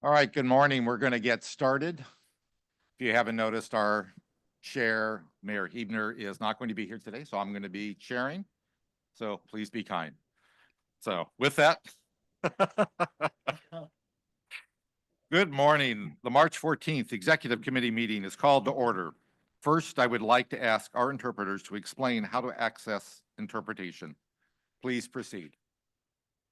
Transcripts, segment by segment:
All right, good morning. We're going to get started. If you haven't noticed, our chair, Mayor Huebner, is not going to be here today, so I'm going to be chairing. So please be kind. So with that, good morning. The March 14th Executive Committee meeting is called to order. First, I would like to ask our interpreters to explain how to access interpretation. Please proceed.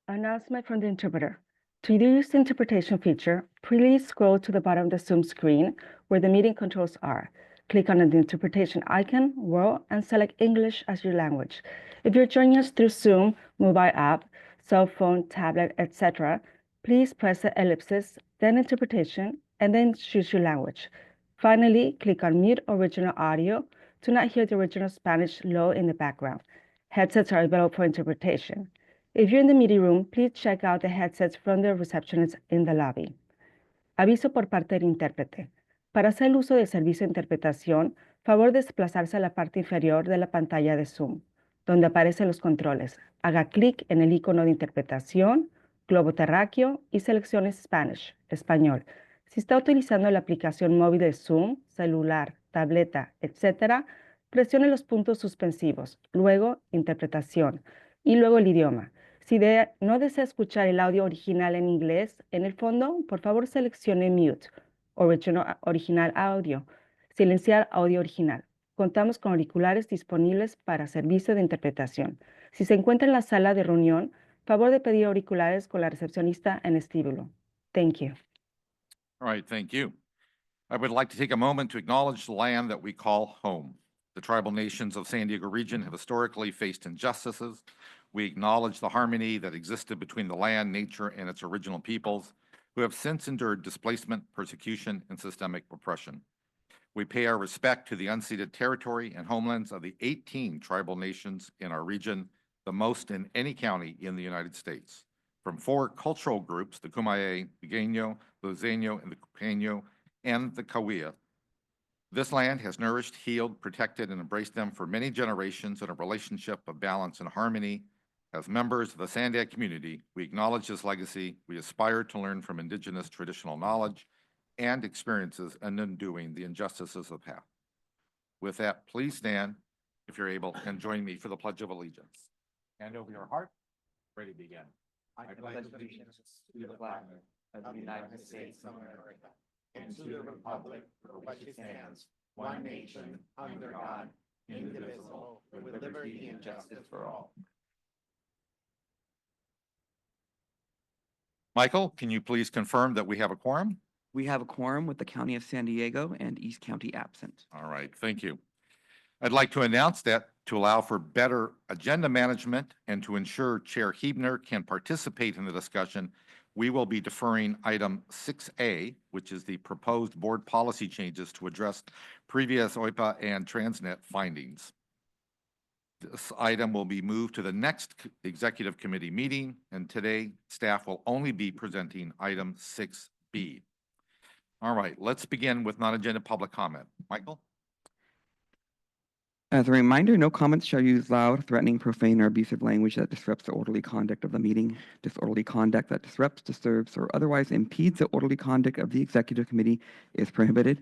Announcement from the interpreter. To use the interpretation feature, please scroll to the bottom of the Zoom screen where the meeting controls are. Click on the interpretation icon, world, and select English as your language. If you're joining us through Zoom, mobile app, cell phone, tablet, etc., please press the ellipsis, then interpretation, and then choose your language. Finally, click on mute original audio to not hear the original Spanish low in the background. Headsets are available for interpretation. If you're in the meeting room, please check out the headsets from the receptionist in the lobby. Aviso por parte del intérprete. Para hacer el uso del servicio de interpretación, favor desplazarse a la parte inferior de la pantalla de Zoom, donde aparecen los controles. Haga clic en el icono de interpretación, globo terráqueo y seleccione Spanish, español. Si está utilizando la aplicación móvil de Zoom, celular, tableta, etc., presione los puntos suspensivos, luego interpretación y luego el idioma. Si no desea escuchar el audio original en inglés, en el fondo, por favor seleccione Mute, original audio, silenciar audio original. Contamos con auriculares disponibles para servicio de interpretación. Si se encuentra en la sala de reunión, favor de pedir auriculares con la recepcionista en vestíbulo. Thank you. All right, thank you. I would like to take a moment to acknowledge the land that we call home. The tribal nations of San Diego region have historically faced injustices. We acknowledge the harmony that existed between the land, nature, and its original peoples, who have since endured displacement, persecution, and systemic oppression. We pay our respect to the unceded territory and homelands of the 18 tribal nations in our region, the most in any county in the United States. From 4 cultural groups, the Kumeyaay, Ligeño, Luiseño, and the Cupeño, and the Cahuilla. This land has nourished, healed, protected, and embraced them for many generations in a relationship of balance and harmony. As members of the SANDAG community, we acknowledge this legacy. We aspire to learn from indigenous traditional knowledge and experiences and undoing the injustices of the past. With that, please stand, if you're able, and join me for the Pledge of Allegiance. Hand over your heart. Ready to begin. I pledge allegiance to the flag of the United States of America and to the republic for which it stands, one nation, under God, indivisible, with liberty and justice for all. Michael, can you please confirm that we have a quorum? We have a quorum with the County of San Diego and East County absent. All right, thank you. I'd like to announce that to allow for better agenda management and to ensure Chair Huebner can participate in the discussion, we will be deferring item 6A, which is the proposed board policy changes to address previous OIPA and Transnet findings. This item will be moved to the next executive committee meeting, and today staff will only be presenting item 6B. All right, let's begin with non-agenda public comment. Michael? As a reminder, no comments shall use loud, threatening, profane, or abusive language that disrupts the orderly conduct of the meeting. Disorderly conduct that disrupts, disturbs, or otherwise impedes the orderly conduct of the executive committee is prohibited.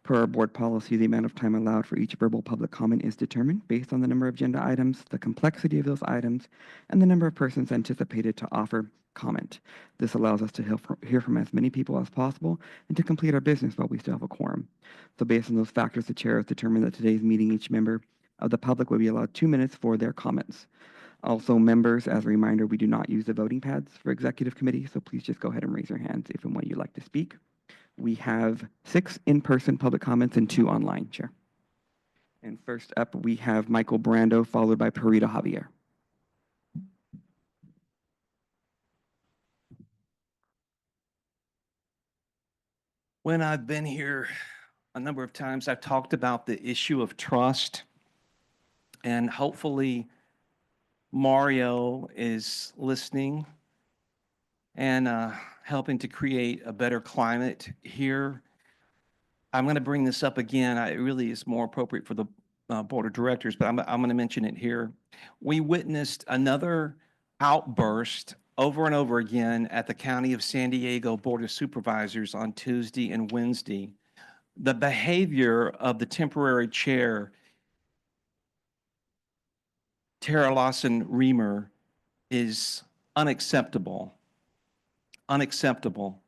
Per our board policy, the amount of time allowed for each verbal public comment is determined based on the number of agenda items, the complexity of those items, and the number of persons anticipated to offer comment. This allows us to hear from as many people as possible and to complete our business while we still have a quorum. So based on those factors, the chair has determined that today's meeting, each member of the public will be allowed 2 minutes for their comments. Also, members, as a reminder, we do not use the voting pads for executive committee, so please just go ahead and raise your hands if and when you'd like to speak. We have 6 in-person public comments and 2 online, Chair. And first up, we have Michael Brando, followed by Perita Javier. When I've been here a number of times, I've talked about the issue of trust, and hopefully Mario is listening and helping to create a better climate here. I'm going to bring this up again. It really is more appropriate for the board of directors, but I'm going to mention it here. We witnessed another outburst over and over again at the County of San Diego Board of Supervisors on Tuesday and Wednesday. The behavior of the temporary chair, Tara Lawson-Remer, is unacceptable. Unacceptable.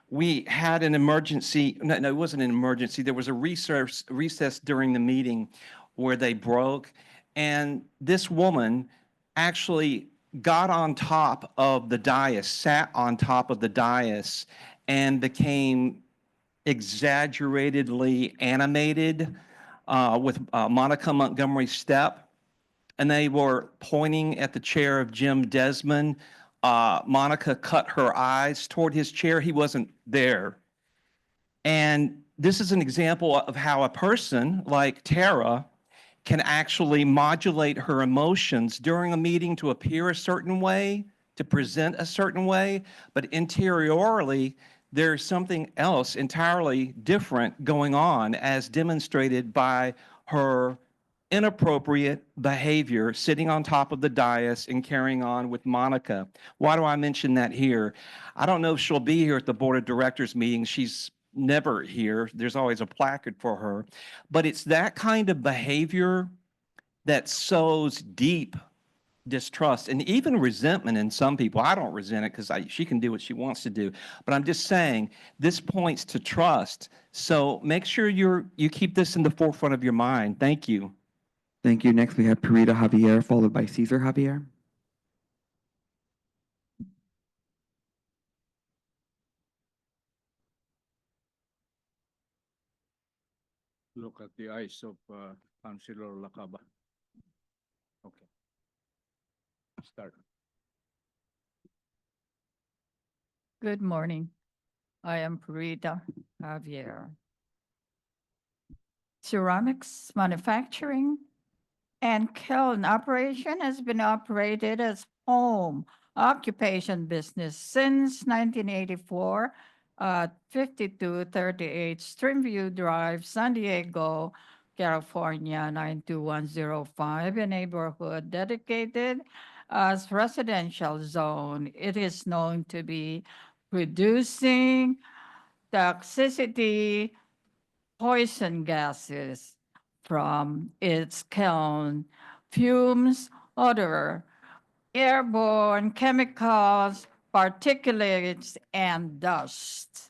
We had an emergency, no, it wasn't an emergency. There was a recess during the meeting where they broke, and this woman actually got on top of the dais, sat on top of the dais, and became exaggeratedly animated with Monica Montgomery's step. And they were pointing at the chair of Jim Desmond. Monica cut her eyes toward his chair. He wasn't there. And this is an example of how a person like Tara can actually modulate her emotions during a meeting to appear a certain way, to present a certain way, but interiorly, there's something else entirely different going on, as demonstrated by her inappropriate behavior sitting on top of the dais and carrying on with Monica. Why do I mention that here? I don't know if she'll be here at the Board of Directors meeting. She's never here. There's always a placard for her. But it's that kind of behavior that sows deep distrust and even resentment in some people. I don't resent it because she can do what she wants to do. But I'm just saying this points to trust. So make sure you keep this in the forefront of your mind. Thank you. Thank you. Next, we have Purita Javier, followed by Cesar Javier. Look at the eyes of Councilor Luqadda. Okay. Start. Good morning. I am Purita Javier. Ceramics manufacturing and kiln operation has been operated as home occupation business since 1984 at 5238 Streamview Drive, San Diego, California, 92105, a neighborhood dedicated as residential zone. It is known to be producing toxicity poison gases from its kiln, fumes, odor, airborne chemicals, particulates, and dust.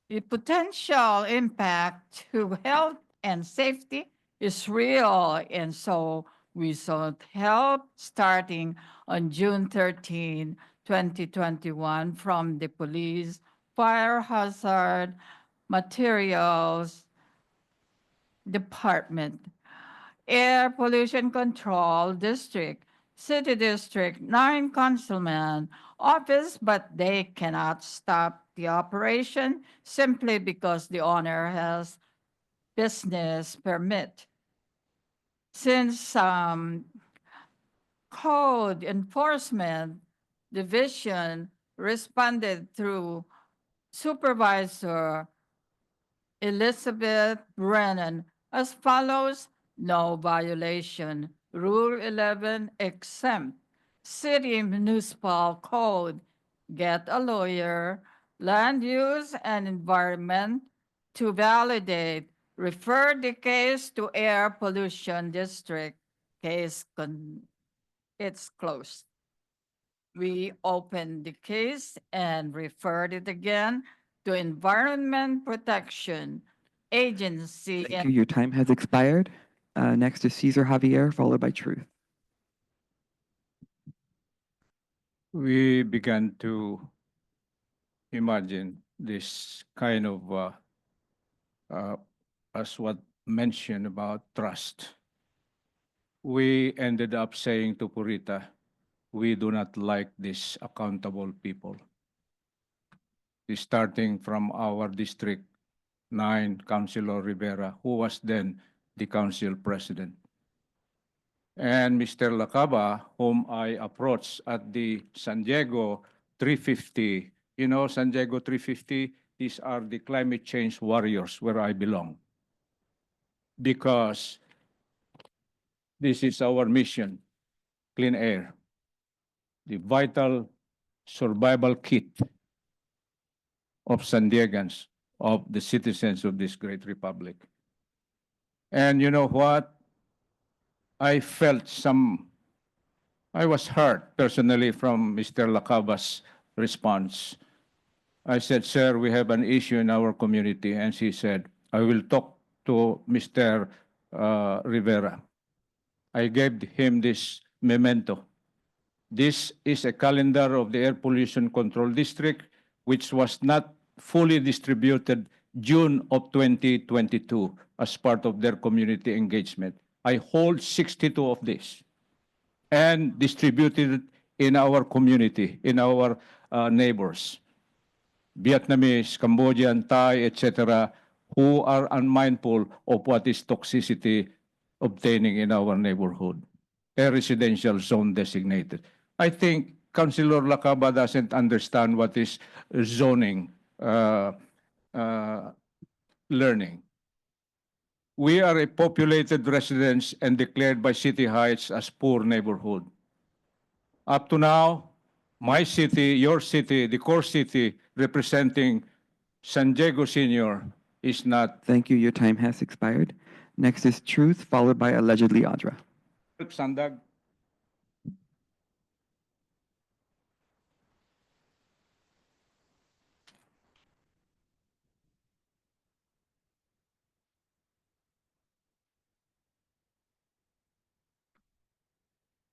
The potential impact to health and safety is real, and so we sought help starting on June 13, 2021 from the police, fire hazard materials department, air pollution control district, city district, 9 councilman office, but they cannot stop the operation simply because the owner has business permit. Since code enforcement division responded through Supervisor Elizabeth Brennan as follows: no violation. Rule 11 exempt. City municipal code. Get a lawyer. Land use and environment to validate. Refer the case to air pollution district. It's closed. We opened the case and referred it again to Environment Protection Agency. Thank you. Your time has expired. Next is Cesar Javier, followed by Truth. We began to imagine this kind of, as what mentioned about trust. We ended up saying to Purita, we do not like these accountable people. Starting from our District 9, Councilor Rivera, who was then the council president. And Mr. Luqadda, whom I approached at the San Diego 350. You know, San Diego 350, these are the climate change warriors where I belong. Because this is our mission, clean air. The vital survival kit of Sandiegans, of the citizens of this great republic. And you know what? I was hurt personally from Mr. Lacaba's response. I said, sir, we have an issue in our community. And she said, I will talk to Mr. Rivera. I gave him this memento. This is a calendar of the Air Pollution Control District, which was not fully distributed June of 2022 as part of their community engagement. I hold 62 of these and distributed it in our community, in our neighbors, Vietnamese, Cambodian, Thai, etc., who are unmindful of what is toxicity obtaining in our neighborhood, a residential zone designated. I think Councilor Lacaba doesn't understand what is zoning learning. We are a populated residence and declared by City Heights as poor neighborhood. Up to now, my city, your city, the core city representing San Diego Senior is not. Thank you. Your time has expired. Next is Truth, followed by allegedly Audra. Sandag.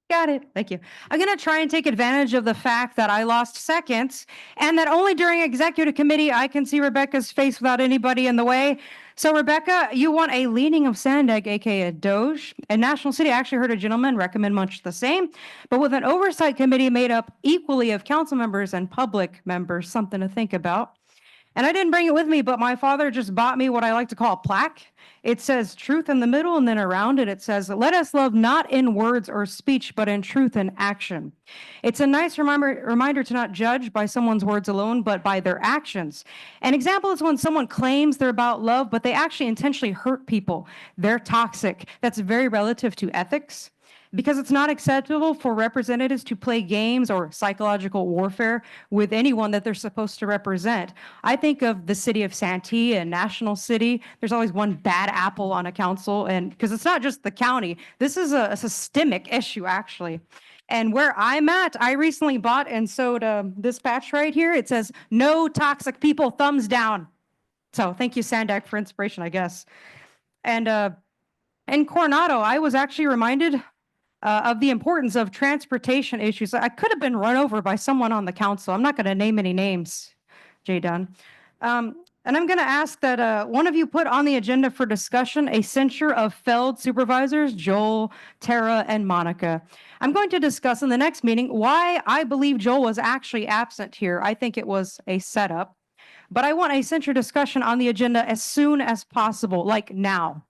Got it. Thank you. I'm going to try and take advantage of the fact that I lost seconds and that only during executive committee I can see Rebecca's face without anybody in the way. So Rebecca, you want a leaning of SANDAG, aka a Doge. In National City, I actually heard a gentleman recommend much the same, but with an oversight committee made up equally of council members and public members, something to think about. And I didn't bring it with me, but my father just bought me what I like to call a plaque. It says truth in the middle, and then around it, it says, let us love not in words or speech, but in truth and action. It's a nice reminder to not judge by someone's words alone, but by their actions. An example is when someone claims they're about love, but they actually intentionally hurt people. They're toxic. That's very relative to ethics. Because it's not acceptable for representatives to play games or psychological warfare with anyone that they're supposed to represent. I think of the city of Santee and National City. There's always one bad apple on a council, and because it's not just the county. This is a systemic issue, actually. And where I'm at, I recently bought and sewed this patch right here. It says, no toxic people, thumbs down. So thank you, SANDAG, for inspiration, I guess. And in Coronado, I was actually reminded of the importance of transportation issues. I could have been run over by someone on the council. I'm not going to name any names, Jay Dunn. And I'm going to ask that one of you put on the agenda for discussion a censure of failed supervisors, Joel, Tara, and Monica. I'm going to discuss in the next meeting why I believe Joel was actually absent here. I think it was a setup. But I want a censure discussion on the agenda as soon as possible, like now.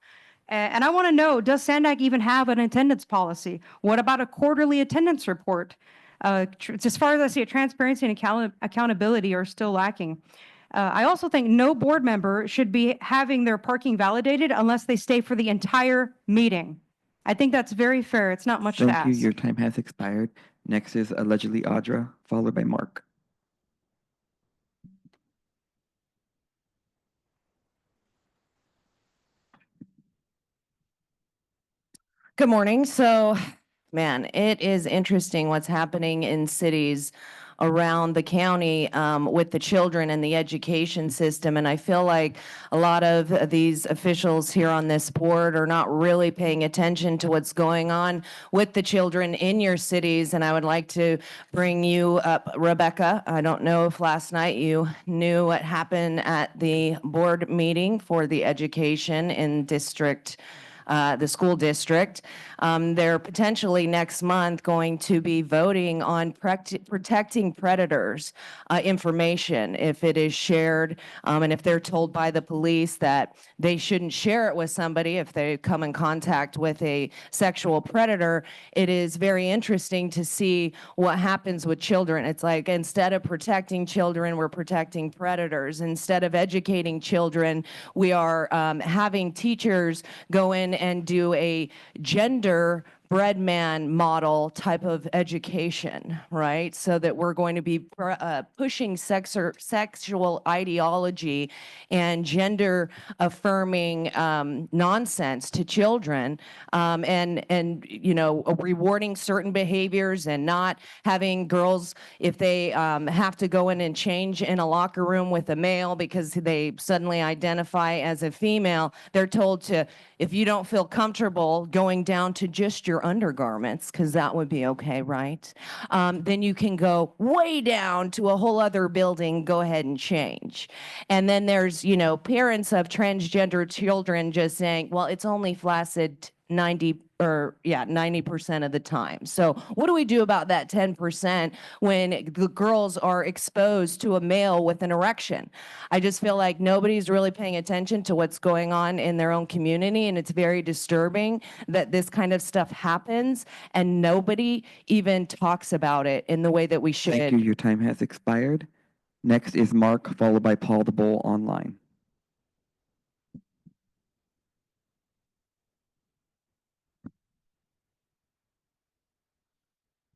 And I want to know, does SANDAG even have an attendance policy? What about a quarterly attendance report? As far as I see it, transparency and accountability are still lacking. I also think no board member should be having their parking validated unless they stay for the entire meeting. I think that's very fair. It's not much to ask. Thank you. Your time has expired. Next is allegedly Audra, followed by Mark. Good morning. So, man, it is interesting what's happening in cities around the county with the children and the education system. And I feel like a lot of these officials here on this board are not really paying attention to what's going on with the children in your cities. And I would like to bring you up, Rebecca. I don't know if last night you knew what happened at the board meeting for the education in the school district. They're potentially next month going to be voting on protecting predators information if it is shared, and if they're told by the police that they shouldn't share it with somebody if they come in contact with a sexual predator. It is very interesting to see what happens with children. It's like instead of protecting children, we're protecting predators. Instead of educating children, we are having teachers go in and do a gender bread man model type of education, right? So that we're going to be pushing sexual ideology and gender affirming nonsense to children, and you know, rewarding certain behaviors and not having girls, if they have to go in and change in a locker room with a male because they suddenly identify as a female, they're told to, if you don't feel comfortable going down to just your undergarments, because that would be okay, right? Then you can go way down to a whole other building, go ahead and change. And then there's, you know, parents of transgender children just saying, well, it's only flaccid 90% of the time. So what do we do about that 10% when the girls are exposed to a male with an erection? I just feel like nobody's really paying attention to what's going on in their own community, and it's very disturbing that this kind of stuff happens and nobody even talks about it in the way that we should. Thank you. Your time has expired. Next is Mark, followed by Paul the Bull online.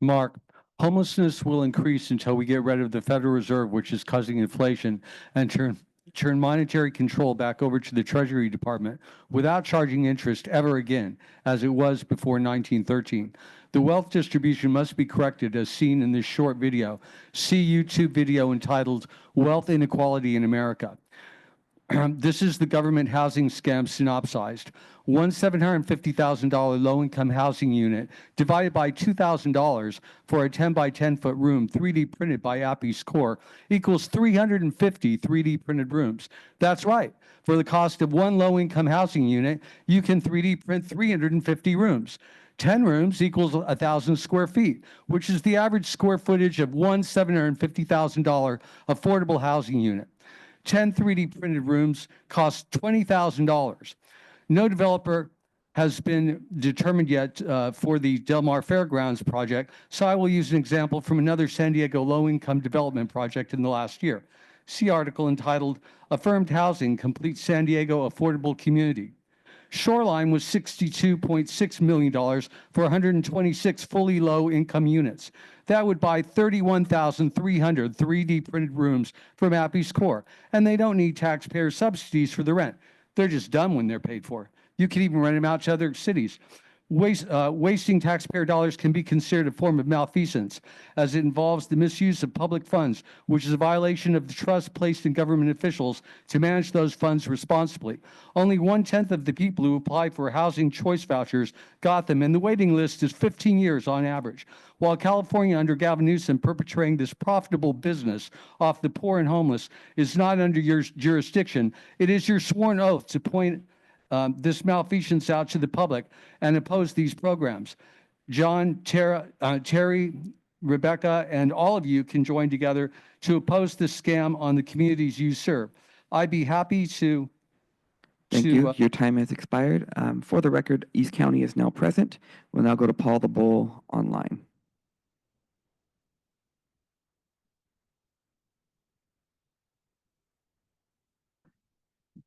Mark, homelessness will increase until we get rid of the Federal Reserve, which is causing inflation, and turn monetary control back over to the Treasury Department without charging interest ever again, as it was before 1913. The wealth distribution must be corrected as seen in this short video. See YouTube video entitled Wealth Inequality in America. This is the government housing scam synopsized. One $750,000 low-income housing unit divided by $2,000 for a 10 by 10 foot room 3D printed by Appy's Core equals 350 3D printed rooms. That's right. For the cost of one low-income housing unit, you can 3D print 350 rooms. 10 rooms equals 1,000 square feet, which is the average square footage of one $750,000 affordable housing unit. 10 3D printed rooms cost $20,000. No developer has been determined yet for the Del Mar Fairgrounds project, so I will use an example from another San Diego low-income development project in the last year. See article entitled, Affirmed Housing Completes San Diego Affordable Community. Shoreline was $62.6 million for 126 fully low-income units. That would buy 31,300 3D printed rooms from Appy's Core, and they don't need taxpayer subsidies for the rent. They're just dumb when they're paid for. You can even rent them out to other cities. Wasting taxpayer dollars can be considered a form of malfeasance, as it involves the misuse of public funds, which is a violation of the trust placed in government officials to manage those funds responsibly. Only 1/10 of the people who apply for housing choice vouchers got them, and the waiting list is 15 years on average. While California under Gavin Newsom perpetrating this profitable business off the poor and homeless is not under your jurisdiction, it is your sworn oath to point this malfeasance out to the public and oppose these programs. John, Terry, Rebecca, and all of you can join together to oppose this scam on the communities you serve. I'd be happy to... Thank you. Your time has expired. For the record, East County is now present. We'll now go to Paul the Bull online.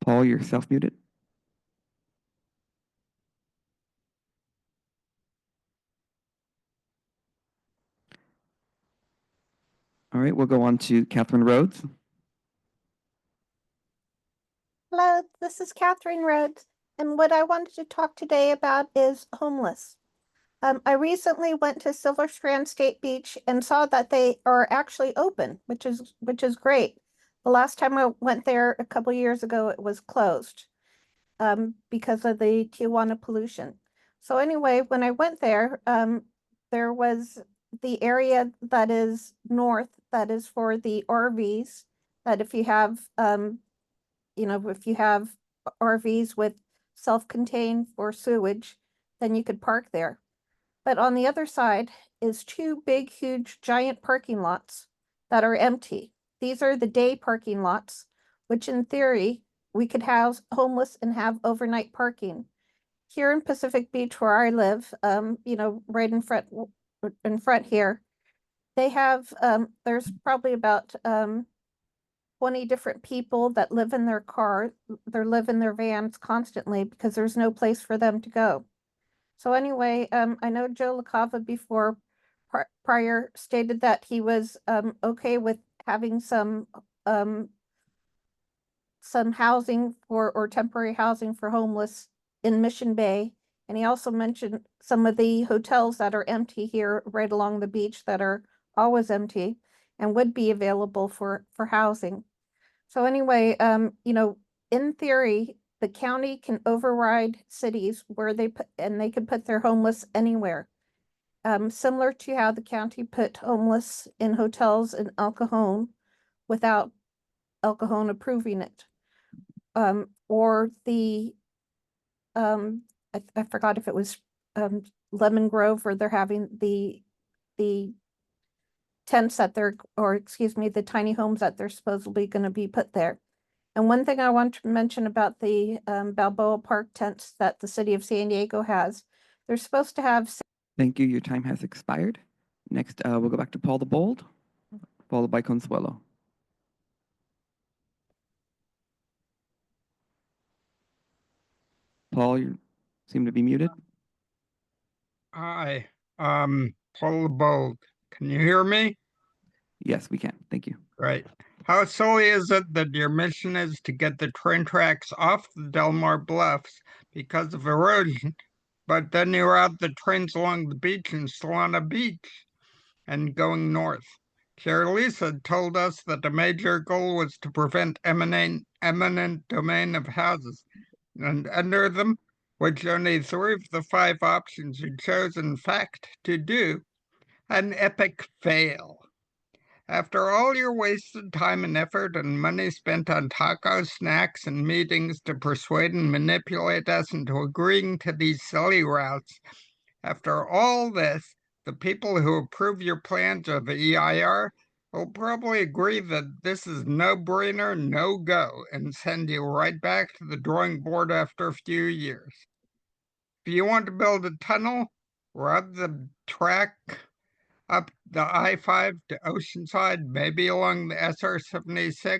Paul, you're self-muted. All right, we'll go on to Catherine Rhodes. Hello, this is Catherine Rhodes, and what I wanted to talk today about is homeless. I recently went to Silver Strand State Beach and saw that they are actually open, which is great. The last time I went there a couple years ago, it was closed because of the Tijuana pollution. So anyway, when I went there, there was the area that is north, that is for the RVs, that if you have, if you have RVs with self-contained or sewage, then you could park there. But on the other side is two big, huge, giant parking lots that are empty. These are the day parking lots, which in theory, we could house homeless and have overnight parking. Here in Pacific Beach, where I live, right in front here, they have, there's probably about 20 different people that live in their car, they live in their vans constantly because there's no place for them to go. So anyway, I know Joe LaCava before prior stated that he was okay with having some housing or temporary housing for homeless in Mission Bay. And he also mentioned some of the hotels that are empty here right along the beach that are always empty and would be available for housing. So anyway, you know, in theory, the county can override cities where they can put their homeless anywhere. Similar to how the county put homeless in hotels in El Cajon without El Cajon approving it. Or the, I forgot if it was Lemon Grove, where they're having the tents that the tiny homes that they're supposedly going to be put there. And one thing I want to mention about the Balboa Park tents that the city of San Diego has, they're supposed to have. Thank you. Your time has expired. Next, we'll go back to Paul the Bold, followed by Consuelo. Paul, you seem to be muted. Hi, Paul the Bold. Can you hear me? Yes, we can. Thank you. Right. How silly is it that your mission is to get the train tracks off the Del Mar Bluffs because of erosion, but then you route the trains along the beach in Solana Beach and going north? Chair Lisa told us that the major goal was to prevent eminent domain of houses, and under them, which only 3 of the 5 options you chose in fact to do, an epic fail. After all your wasted time and effort and money spent on tacos, snacks, and meetings to persuade and manipulate us into agreeing to these silly routes, after all this, the people who approve your plans of EIR will probably agree that this is no-brainer, no-go, and send you right back to the drawing board after a few years. If you want to build a tunnel, route the track up the I-5 to Oceanside, maybe along the SR-76,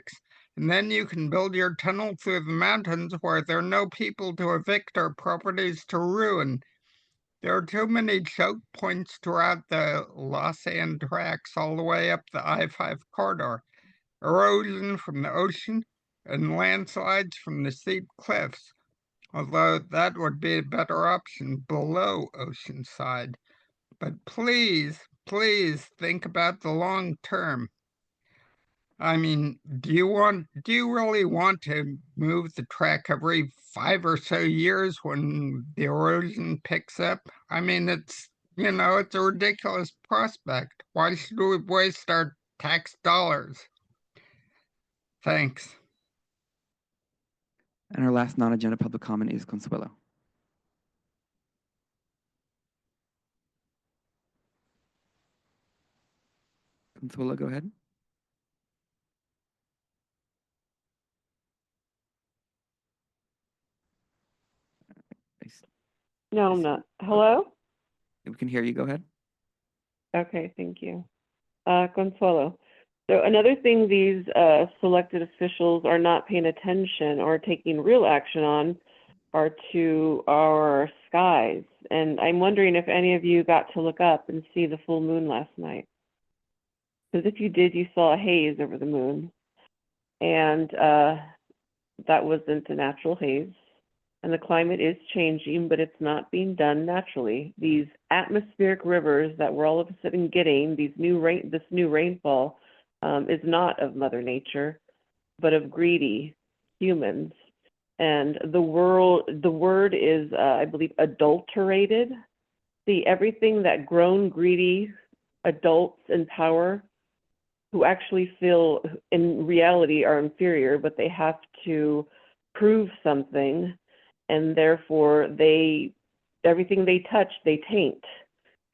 and then you can build your tunnel through the mountains where there are no people to evict or properties to ruin. There are too many choke points throughout the Los Angeles tracks all the way up the I-5 corridor. Erosion from the ocean and landslides from the steep cliffs, although that would be a better option below Oceanside. But please, please think about the long term. I mean, do you really want to move the track every 5 or so years when the erosion picks up? I mean, it's a ridiculous prospect. Why should we waste our tax dollars? Thanks. And our last non-agenda public comment is Consuelo. Consuelo, go ahead. No, I'm not. Hello? We can hear you. Go ahead. Okay, thank you. Consuelo. So another thing these selected officials are not paying attention or taking real action on are to our skies. And I'm wondering if any of you got to look up and see the full moon last night. Because if you did, you saw a haze over the moon. And that wasn't a natural haze. And the climate is changing, but it's not being done naturally. These atmospheric rivers that we're all of a sudden getting, this new rainfall, is not of Mother Nature, but of greedy humans. And the word is, I believe, adulterated. See, everything that grown greedy adults in power who actually feel in reality are inferior, but they have to prove something. And therefore, everything they touch, they taint,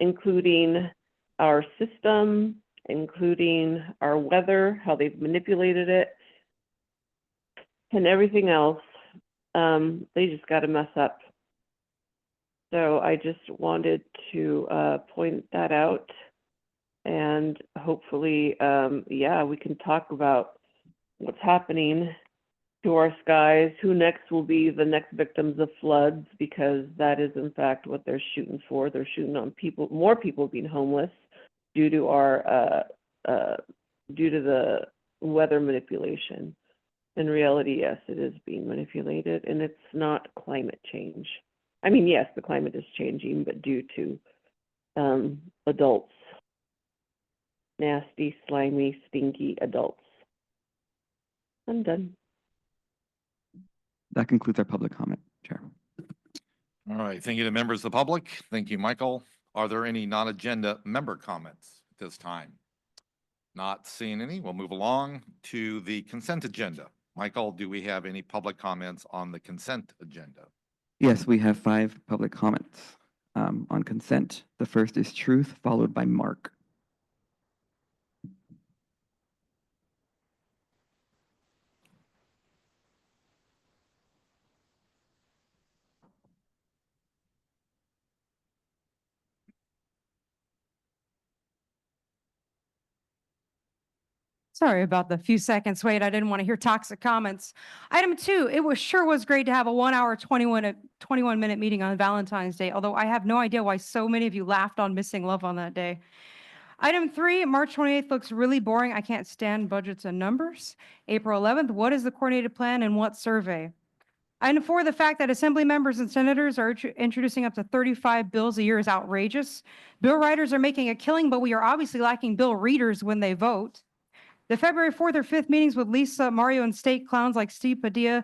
including our system, including our weather, how they've manipulated it, and everything else. They just got to mess up. So I just wanted to point that out. And hopefully, we can talk about what's happening to our skies, who next will be the next victims of floods, because that is in fact what they're shooting for. They're shooting on people, more people being homeless due to our due to the weather manipulation. In reality, yes, it is being manipulated, and it's not climate change. I mean, yes, the climate is changing, but due to adults, nasty, slimy, stinky adults. I'm done. That concludes our public comment, Chair. All right, thank you to members of the public. Thank you, Michael. Are there any non-agenda member comments at this time? Not seeing any. We'll move along to the consent agenda. Michael, do we have any public comments on the consent agenda? Yes, we have 5 public comments on consent. The first is Truth, followed by Mark. Sorry about the few seconds wait. I didn't want to hear toxic comments. Item 2, it was great to have a 1 hour, 21-minute meeting on Valentine's Day, although I have no idea why so many of you laughed on missing love on that day. Item 3, March 28th looks really boring. I can't stand budgets and numbers. April 11th, what is the coordinated plan and what survey? Item 4, the fact that assembly members and senators are introducing up to 35 bills a year is outrageous. Bill writers are making a killing, but we are obviously lacking bill readers when they vote. The February 4th or 5th meetings with Lisa, Mario, and state clowns like Steve Padilla,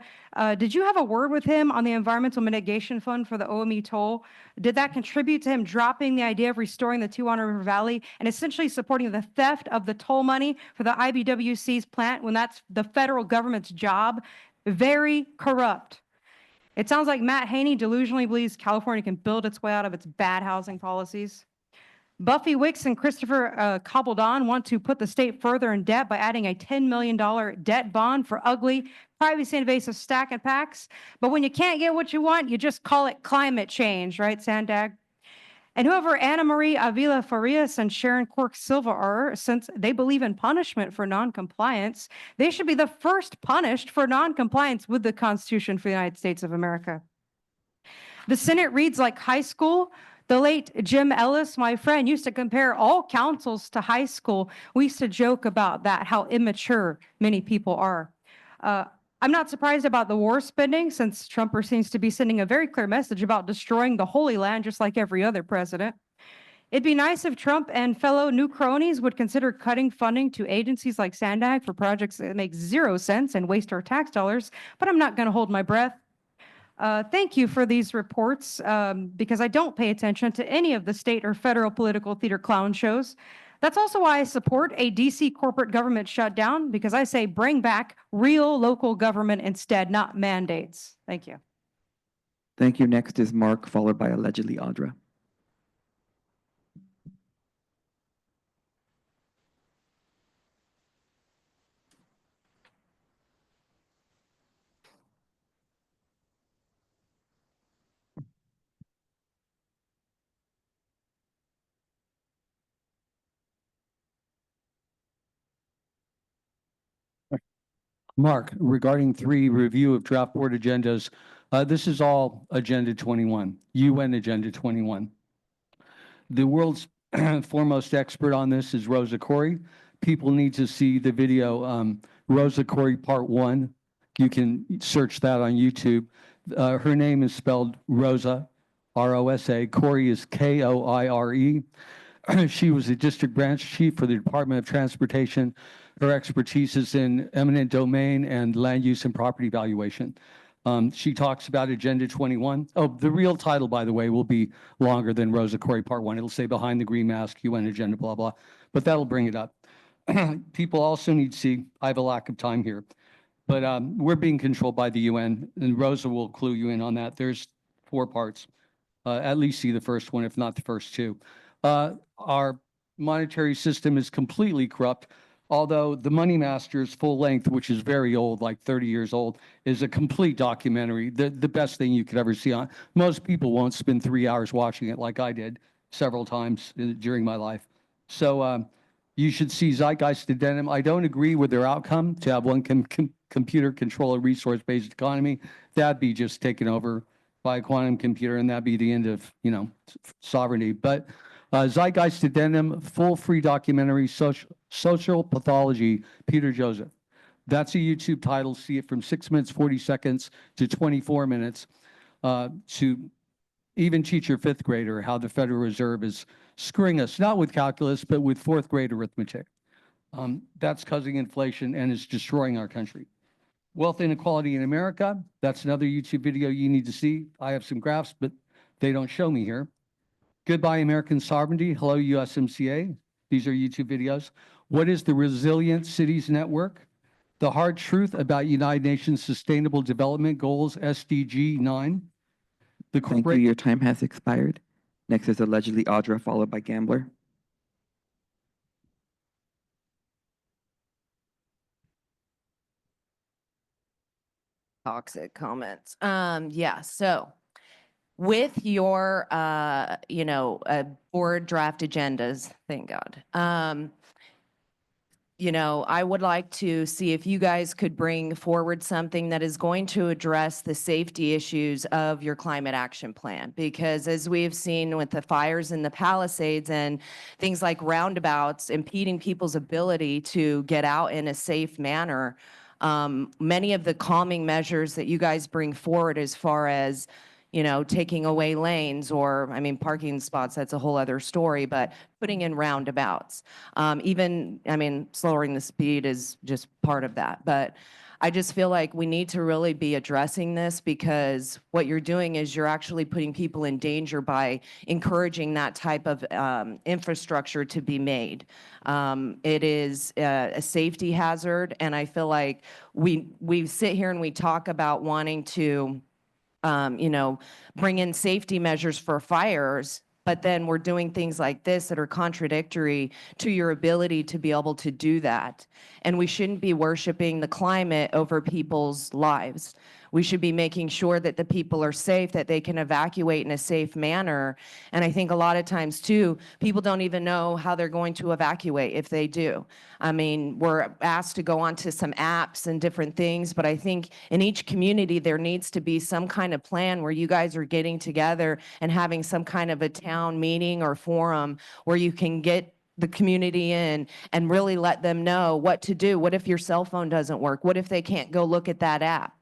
did you have a word with him on the Environmental Mitigation Fund for the OME toll? Did that contribute to him dropping the idea of restoring the Tijuana River Valley and essentially supporting the theft of the toll money for the IBWC's plant when that's the federal government's job? Very corrupt. It sounds like Matt Haney delusionally believes California can build its way out of its bad housing policies. Buffy Wicks and Christopher Cobbledon want to put the state further in debt by adding a $10 million debt bond for ugly, privacy invasive stack and packs. But when you can't get what you want, you just call it climate change, right, SANDAG? And whoever Anna Marie Avila Farias and Sharon Quirk Silva are, since they believe in punishment for noncompliance, they should be the first punished for noncompliance with the Constitution for the United States of America. The Senate reads like high school. The late Jim Ellis, my friend, used to compare all councils to high school. We used to joke about that, how immature many people are. I'm not surprised about the war spending, since Trump seems to be sending a very clear message about destroying the Holy Land, just like every other president. It'd be nice if Trump and fellow new cronies would consider cutting funding to agencies like SANDAG for projects that make 0 sense and waste our tax dollars, but I'm not going to hold my breath. Thank you for these reports, because I don't pay attention to any of the state or federal political theater clown shows. That's also why I support a DC corporate government shutdown, because I say bring back real local government instead, not mandates. Thank you. Thank you. Next is Mark, followed by allegedly Audra. Mark, regarding 3, review of draft board agendas, this is all Agenda 21, UN Agenda 21. The world's foremost expert on this is Rosa Corey. People need to see the video, Rosa Corey Part 1. You can search that on YouTube. Her name is spelled Rosa, R-O-S-A. Corey is K-O-I-R-E. She was the district branch chief for the Department of Transportation. Her expertise is in eminent domain and land use and property valuation. She talks about Agenda 21. Oh, the real title, by the way, will be longer than Rosa Corey Part 1. It'll say Behind the Green Mask, UN Agenda, blah, blah. But that'll bring it up. People also need to see, I have a lack of time here, but we're being controlled by the UN, and Rosa will clue you in on that. There's 4 parts. At least see the first one, if not the first 2. Our monetary system is completely corrupt, although the Money Masters full length, which is very old, like 30 years old, is a complete documentary, the best thing you could ever see on. Most people won't spend 3 hours watching it like I did several times during my life. So You should see Zeitgeist Addendum. I don't agree with their outcome to have one computer control a resource-based economy. That'd be just taken over by a quantum computer, and that'd be the end of, sovereignty. But Zeitgeist Addendum, full free documentary, social pathology, Peter Joseph. That's a YouTube title. See it from 6 minutes, 40 seconds to 24 minutes to even teach your fifth grader how the Federal Reserve is screwing us, not with calculus, but with fourth grade arithmetic. That's causing inflation and is destroying our country. Wealth inequality in America, that's another YouTube video you need to see. I have some graphs, but they don't show me here. Goodbye American Sovereignty, hello USMCA. These are YouTube videos. What is the Resilient Cities Network? The Hard Truth About United Nations Sustainable Development Goals, SDG 9. Thank you, your time has expired. Next is allegedly Audra, followed by Gambler. Toxic comments. Yeah, so with your, board draft agendas, thank God. I would like to see if you guys could bring forward something that is going to address the safety issues of your climate action plan. Because as we have seen with the fires in the Palisades and things like roundabouts impeding people's ability to get out in a safe manner, many of the calming measures that you guys bring forward as far as taking away lanes or, parking spots, that's a whole other story, but putting in roundabouts. Slowing the speed is just part of that. But I just feel like we need to really be addressing this because what you're doing is you're actually putting people in danger by encouraging that type of infrastructure to be made. It is a safety hazard, and I feel like we sit here and we talk about wanting to bring in safety measures for fires, but then we're doing things like this that are contradictory to your ability to be able to do that. And we shouldn't be worshiping the climate over people's lives. We should be making sure that the people are safe, that they can evacuate in a safe manner. And I think a lot of times too, people don't even know how they're going to evacuate if they do. We're asked to go onto some apps and different things, but I think in each community there needs to be some kind of plan where you guys are getting together and having some kind of a town meeting or forum where you can get the community in and really let them know what to do. What if your cell phone doesn't work? What if they can't go look at that app?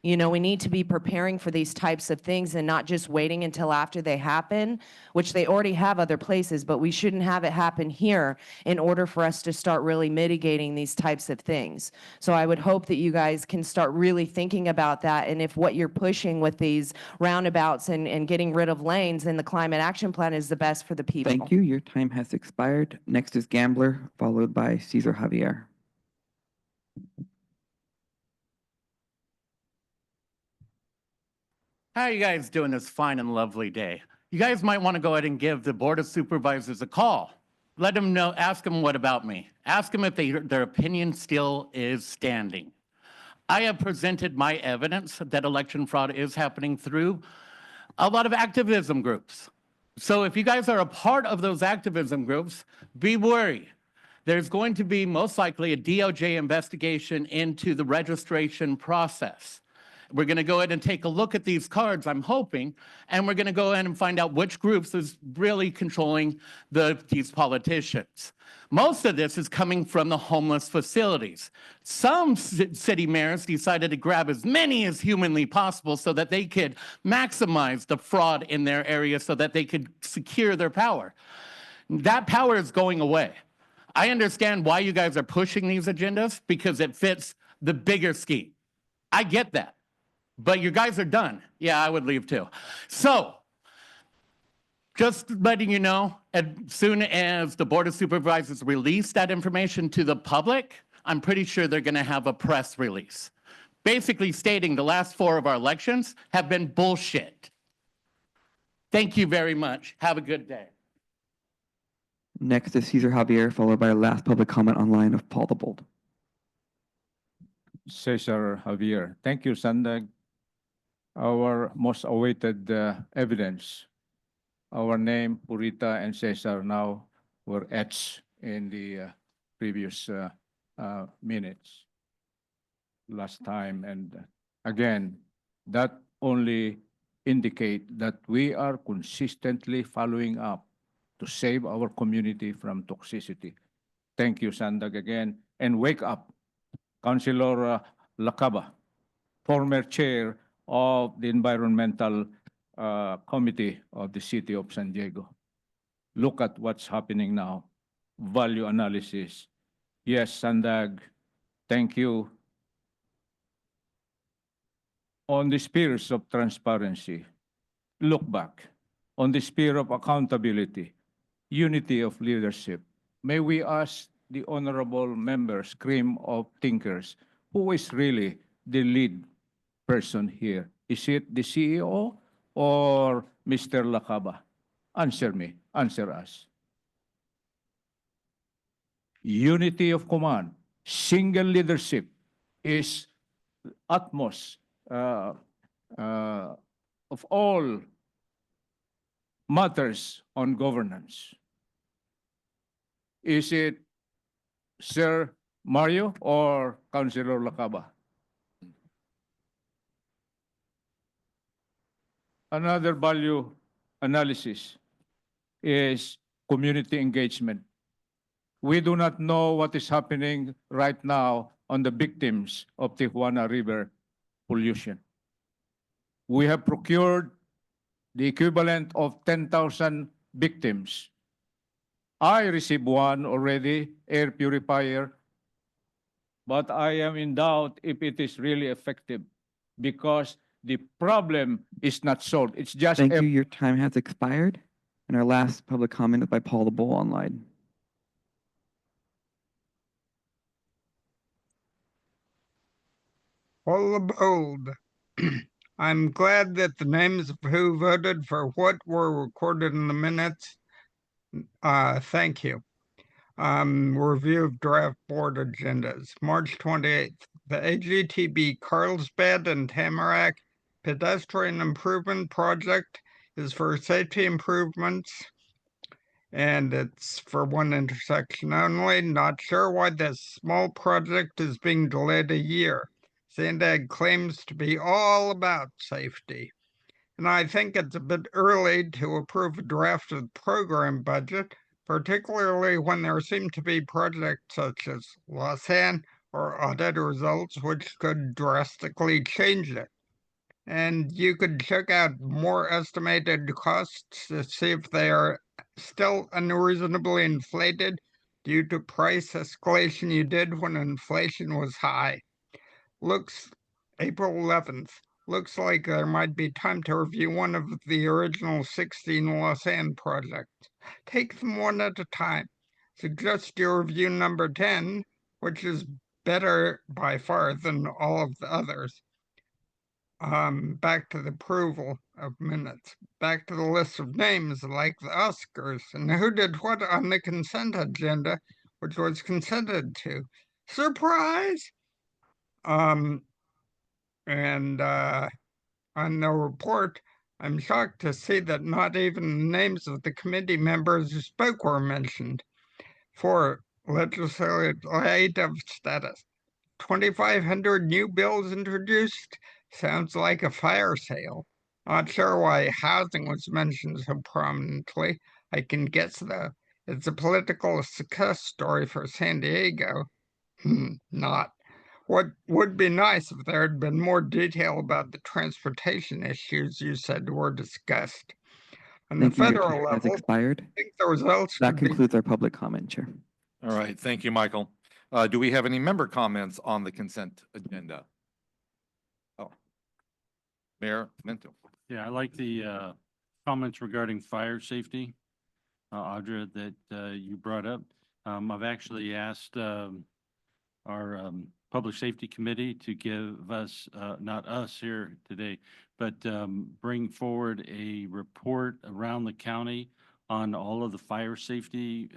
We need to be preparing for these types of things and not just waiting until after they happen, which they already have other places, but we shouldn't have it happen here in order for us to start really mitigating these types of things. So I would hope that you guys can start really thinking about that, and if what you're pushing with these roundabouts and getting rid of lanes in the climate action plan is the best for the people. Thank you. Your time has expired. Next is Gambler, followed by Cesar Javier. How are you guys doing this fine and lovely day? You guys might want to go ahead and give the Board of Supervisors a call. Let them know, ask them what about me. Ask them if their opinion still is standing. I have presented my evidence that election fraud is happening through a lot of activism groups. So if you guys are a part of those activism groups, be worried. There's going to be most likely a DOJ investigation into the registration process. We're going to go ahead and take a look at these cards, I'm hoping, and we're going to go ahead and find out which groups is really controlling these politicians. Most of this is coming from the homeless facilities. Some city mayors decided to grab as many as humanly possible so that they could maximize the fraud in their area so that they could secure their power. That power is going away. I understand why you guys are pushing these agendas because it fits the bigger scheme. I get that. But you guys are done. Yeah, I would leave too. So, just letting you know, as soon as the Board of Supervisors release that information to the public, I'm pretty sure they're going to have a press release, basically stating the last 4 of our elections have been bullshit. Thank you very much. Have a good day. Next is Cesar Javier, followed by the last public comment online of Paul the Bold. Cesar Javier. Thank you, SANDAG. Our most awaited evidence. Our name, Purita and Cesar, now were etched in the previous minutes last time. And again, that only indicate that we are consistently following up to save our community from toxicity. Thank you, SANDAG, again. And wake up, Councilor Luqadda, former chair of the Environmental Committee of the City of San Diego. Look at what's happening now. Value analysis. Yes, SANDAG, thank you. On the spheres of transparency, look back. On the sphere of accountability, unity of leadership, may we ask the honorable members, cream of thinkers, who is really the lead person here? Is it the CEO or Mr. Luqadda? Answer me, answer us. Unity of command, single leadership is utmost of all matters on governance. Is it Sir Mario or Councilor Luqadda? Another value analysis is community engagement. We do not know what is happening right now on the victims of Tijuana River pollution. We have procured the equivalent of 10,000 victims. I received one already, air purifier, but I am in doubt if it is really effective because the problem is not solved. It's just Thank you. Your time has expired. And our last public comment is by Paul the Bull online. All the bold. I'm glad that the names of who voted for what were recorded in the minutes. Thank you. Review of draft board agendas. March 28th, the AGTB Carlsbad and Tamarack pedestrian improvement project is for safety improvements, and it's for one intersection only. Not sure why this small project is being delayed a year. SANDAG claims to be all about safety. And I think it's a bit early to approve a draft of the program budget, particularly when there seem to be projects such as Lausanne or audit results which could drastically change it. And you could check out more estimated costs to see if they are still unreasonably inflated due to price escalation you did when inflation was high. Looks April 11th. Looks like there might be time to review one of the original 16 Lausanne projects. Take them one at a time. Suggest you review number 10, which is better by far than all of the others. Back to the approval of minutes. Back to the list of names like the Oscars and who did what on the consent agenda, which was consented to. Surprise! And on the report, I'm shocked to see that not even the names of the committee members who spoke were mentioned. For legislative status, 2,500 new bills introduced sounds like a fire sale. Not sure why housing was mentioned so prominently. I can guess though. It's a political success story for San Diego. Not. What would be nice if there had been more detail about the transportation issues you said were discussed. On the Thank you. Your federal time has level, I expired. think the results That could be concludes our public comment, Chair. All right, thank you, Michael. Do we have any member comments on the consent agenda? Oh, Mayor Minto. Yeah, I like the comments regarding fire safety, Audra, that you brought up. I've actually asked our Public Safety Committee to give us, not us here today, but bring forward a report around the county on all of the fire safety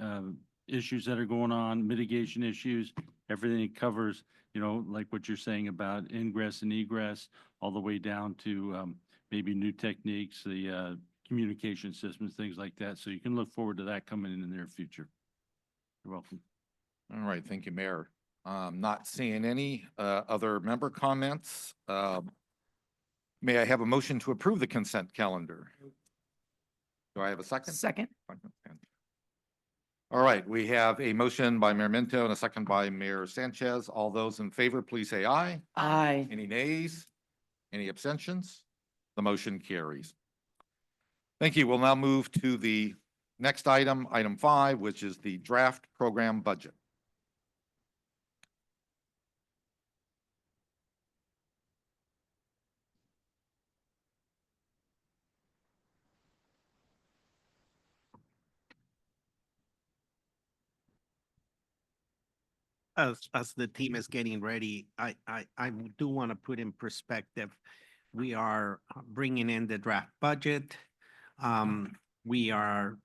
issues that are going on, mitigation issues, everything it covers, you know, like what you're saying about ingress and egress, all the way down to maybe new techniques, the communication systems, things like that. So you can look forward to that coming in the near future. You're welcome. All right, thank you, Mayor. Not seeing any other member comments. May I have a motion to approve the consent calendar? Do I have a second? Second. All right, we have a motion by Mayor Minto and a second by Mayor Sanchez. All those in favor, please say aye. Aye. Any nays? Any abstentions? The motion carries. Thank you. We'll now move to the next item, item 5, which is the draft program budget. As the team is getting ready, I do want to put in perspective, we are bringing in the draft budget. We are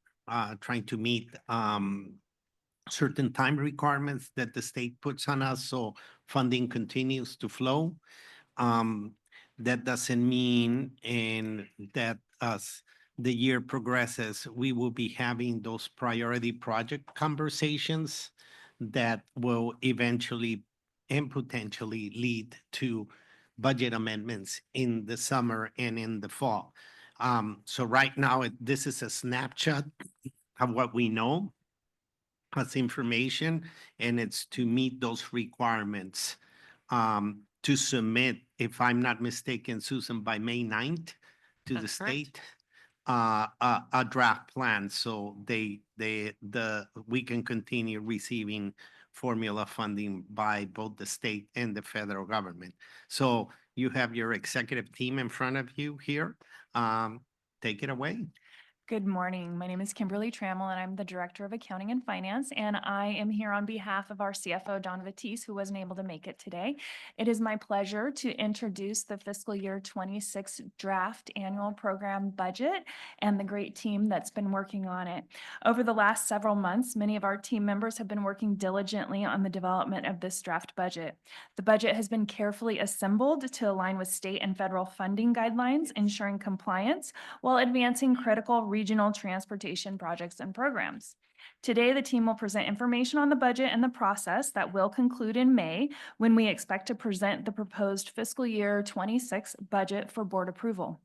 trying to meet certain time requirements that the state puts on us, so funding continues to flow. That doesn't mean that as the year progresses, we will be having those priority project conversations that will eventually and potentially lead to budget amendments in the summer and in the fall. So right now, this is a snapshot of what we know as information, and it's to meet those requirements to submit, if I'm not mistaken, Susan, by May 9th to the That's correct. state a draft plan, so we can continue receiving formula funding by both the state and the federal government. So you have your executive team in front of you here. Take it away. Good morning. My name is Kimberly Trammell, and I'm the Director of Accounting and Finance, and I am here on behalf of our CFO, Don Vitisse, who wasn't able to make it today. It is my pleasure to introduce the fiscal year 26 draft annual program budget and the great team that's been working on it. Over the last several months, many of our team members have been working diligently on the development of this draft budget. The budget has been carefully assembled to align with state and federal funding guidelines, ensuring compliance while advancing critical regional transportation projects and programs. Today, the team will present information on the budget and the process that will conclude in May, when we expect to present the proposed fiscal year 26 budget for board approval.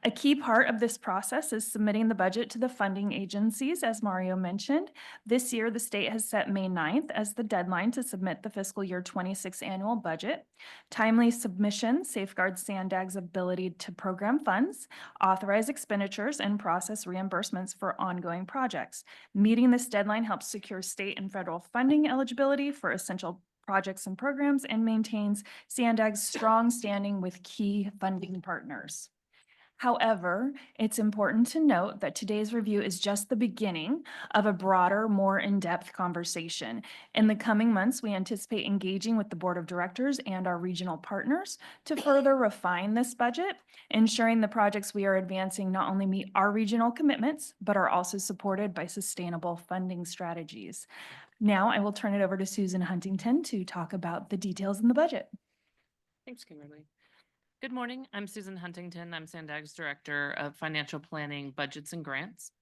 A key part of this process is submitting the budget to the funding agencies, as Mario mentioned. This year, the state has set May 9th as the deadline to submit the fiscal year 26 annual budget. Timely submission safeguards SANDAG's ability to program funds, authorize expenditures, and process reimbursements for ongoing projects. Meeting this deadline helps secure state and federal funding eligibility for essential projects and programs and maintains SANDAG's strong standing with key funding partners. However, it's important to note that today's review is just the beginning of a broader, more in-depth conversation. In the coming months, we anticipate engaging with the Board of Directors and our regional partners to further refine this budget, ensuring the projects we are advancing not only meet our regional commitments, but are also supported by sustainable funding strategies. Now I will turn it over to Susan Huntington to talk about the details in the budget. Thanks, Kimberly. Good morning. I'm Susan Huntington. I'm SANDAG's Director of Financial Planning, Budgets and Grants.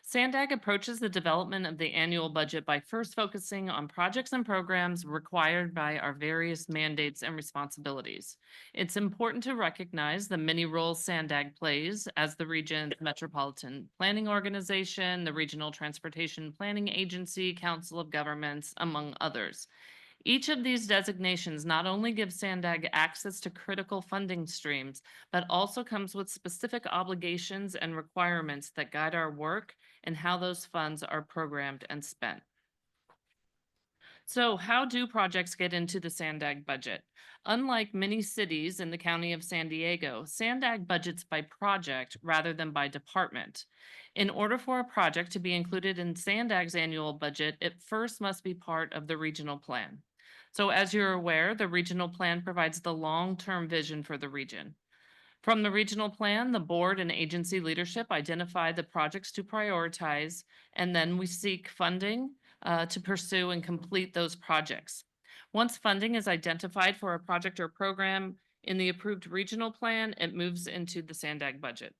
SANDAG approaches the development of the annual budget by first focusing on projects and programs required by our various mandates and responsibilities. It's important to recognize the many roles SANDAG plays as the region's metropolitan planning organization, the Regional Transportation Planning Agency, Council of Governments, among others. Each of these designations not only gives SANDAG access to critical funding streams, but also comes with specific obligations and requirements that guide our work and how those funds are programmed and spent. So how do projects get into the SANDAG budget? Unlike many cities in the county of San Diego, SANDAG budgets by project rather than by department. In order for a project to be included in SANDAG's annual budget, it first must be part of the regional plan. So as you're aware, the regional plan provides the long-term vision for the region. From the regional plan, the board and agency leadership identify the projects to prioritize, and then we seek funding to pursue and complete those projects. Once funding is identified for a project or program in the approved regional plan, it moves into the SANDAG budget.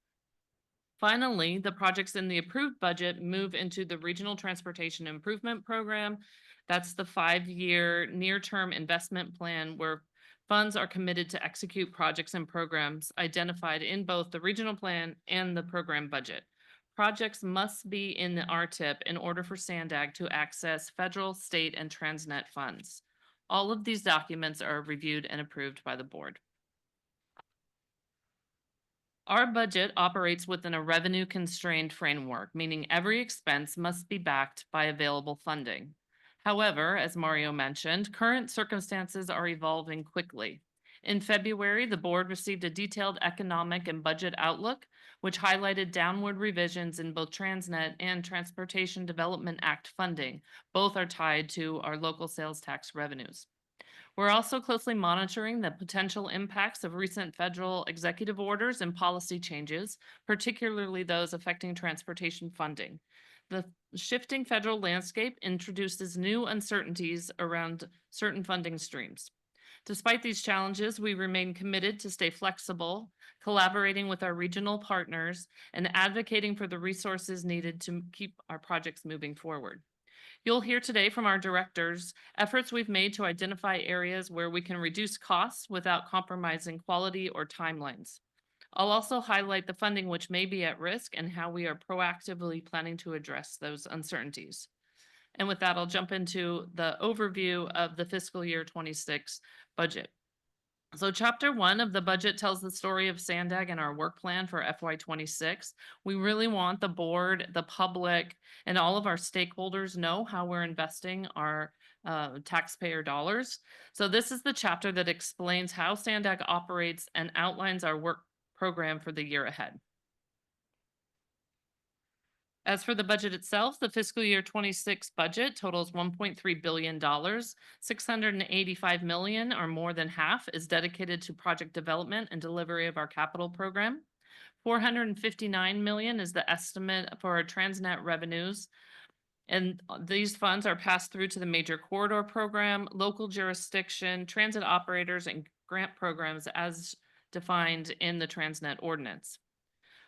Finally, the projects in the approved budget move into the Regional Transportation Improvement Program. That's the 5-year near-term investment plan where funds are committed to execute projects and programs identified in both the regional plan and the program budget. Projects must be in the RTIP in order for SANDAG to access federal, state, and Transnet funds. All of these documents are reviewed and approved by the board. Our budget operates within a revenue-constrained framework, meaning every expense must be backed by available funding. However, as Mario mentioned, current circumstances are evolving quickly. In February, the board received a detailed economic and budget outlook, which highlighted downward revisions in both Transnet and Transportation Development Act funding. Both are tied to our local sales tax revenues. We're also closely monitoring the potential impacts of recent federal executive orders and policy changes, particularly those affecting transportation funding. The shifting federal landscape introduces new uncertainties around certain funding streams. Despite these challenges, we remain committed to stay flexible, collaborating with our regional partners, and advocating for the resources needed to keep our projects moving forward. You'll hear today from our directors efforts we've made to identify areas where we can reduce costs without compromising quality or timelines. I'll also highlight the funding which may be at risk and how we are proactively planning to address those uncertainties. And with that, I'll jump into the overview of the fiscal year 26 budget. So chapter 1 of the budget tells the story of SANDAG and our work plan for FY26. We really want the board, the public, and all of our stakeholders know how we're investing our taxpayer dollars. So this is the chapter that explains how SANDAG operates and outlines our work program for the year ahead. As for the budget itself, the fiscal year 26 budget totals $1.3 billion. $685 million, or more than half, is dedicated to project development and delivery of our capital program. $459 million is the estimate for our Transnet revenues. And these funds are passed through to the major corridor program, local jurisdiction, transit operators, and grant programs as defined in the Transnet ordinance.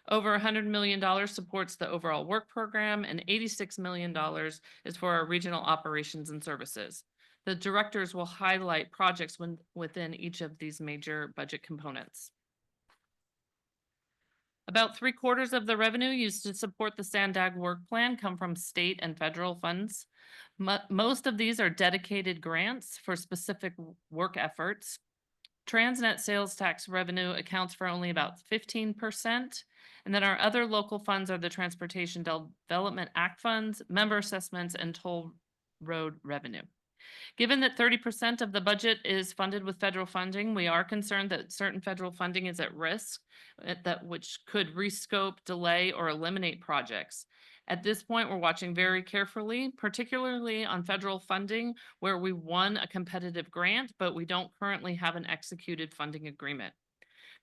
Over $100 million supports the overall work program, and $86 million is for our regional operations and services. The directors will highlight projects within each of these major budget components. About 3/4 of the revenue used to support the SANDAG work plan come from state and federal funds. Most of these are dedicated grants for specific work efforts. Transnet sales tax revenue accounts for only about 15%. And then our other local funds are the Transportation Development Act funds, member assessments, and toll road revenue. Given that 30% of the budget is funded with federal funding, we are concerned that certain federal funding is at risk, which could rescope, delay, or eliminate projects. At this point, we're watching very carefully, particularly on federal funding where we won a competitive grant, but we don't currently have an executed funding agreement.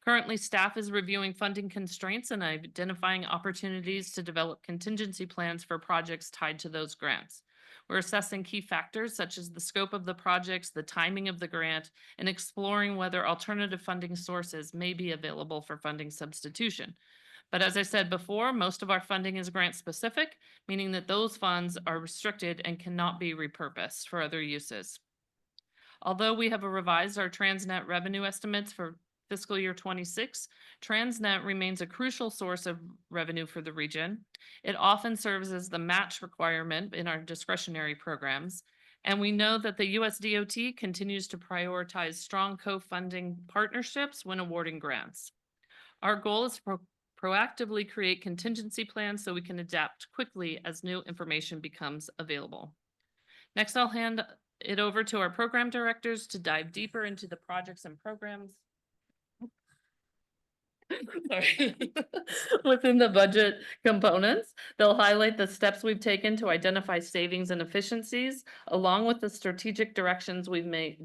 Currently, staff is reviewing funding constraints and identifying opportunities to develop contingency plans for projects tied to those grants. We're assessing key factors such as the scope of the projects, the timing of the grant, and exploring whether alternative funding sources may be available for funding substitution. But as I said before, most of our funding is grant specific, meaning that those funds are restricted and cannot be repurposed for other uses. Although we have revised our Transnet revenue estimates for fiscal year 26, Transnet remains a crucial source of revenue for the region. It often serves as the match requirement in our discretionary programs. And we know that the US DOT continues to prioritize strong co-funding partnerships when awarding grants. Our goal is to proactively create contingency plans so we can adapt quickly as new information becomes available. Next, I'll hand it over to our program directors to dive deeper into the projects and programs. Sorry. Within the budget components, they'll highlight the steps we've taken to identify savings and efficiencies, along with the strategic decisions we've made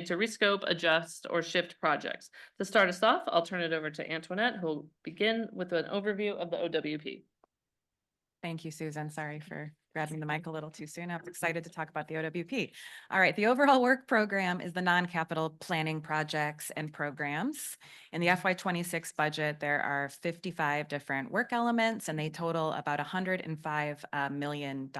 to rescope, adjust, or shift projects. To start us off, I'll turn it over to Antoinette, who'll begin with an overview of the OWP. Thank you, Susan. Sorry for grabbing the mic a little too soon. I'm excited to talk about the OWP. All right, the overall work program is the non-capital planning projects and programs. In the FY26 budget, there are 55 different work elements, and they total about $105 million.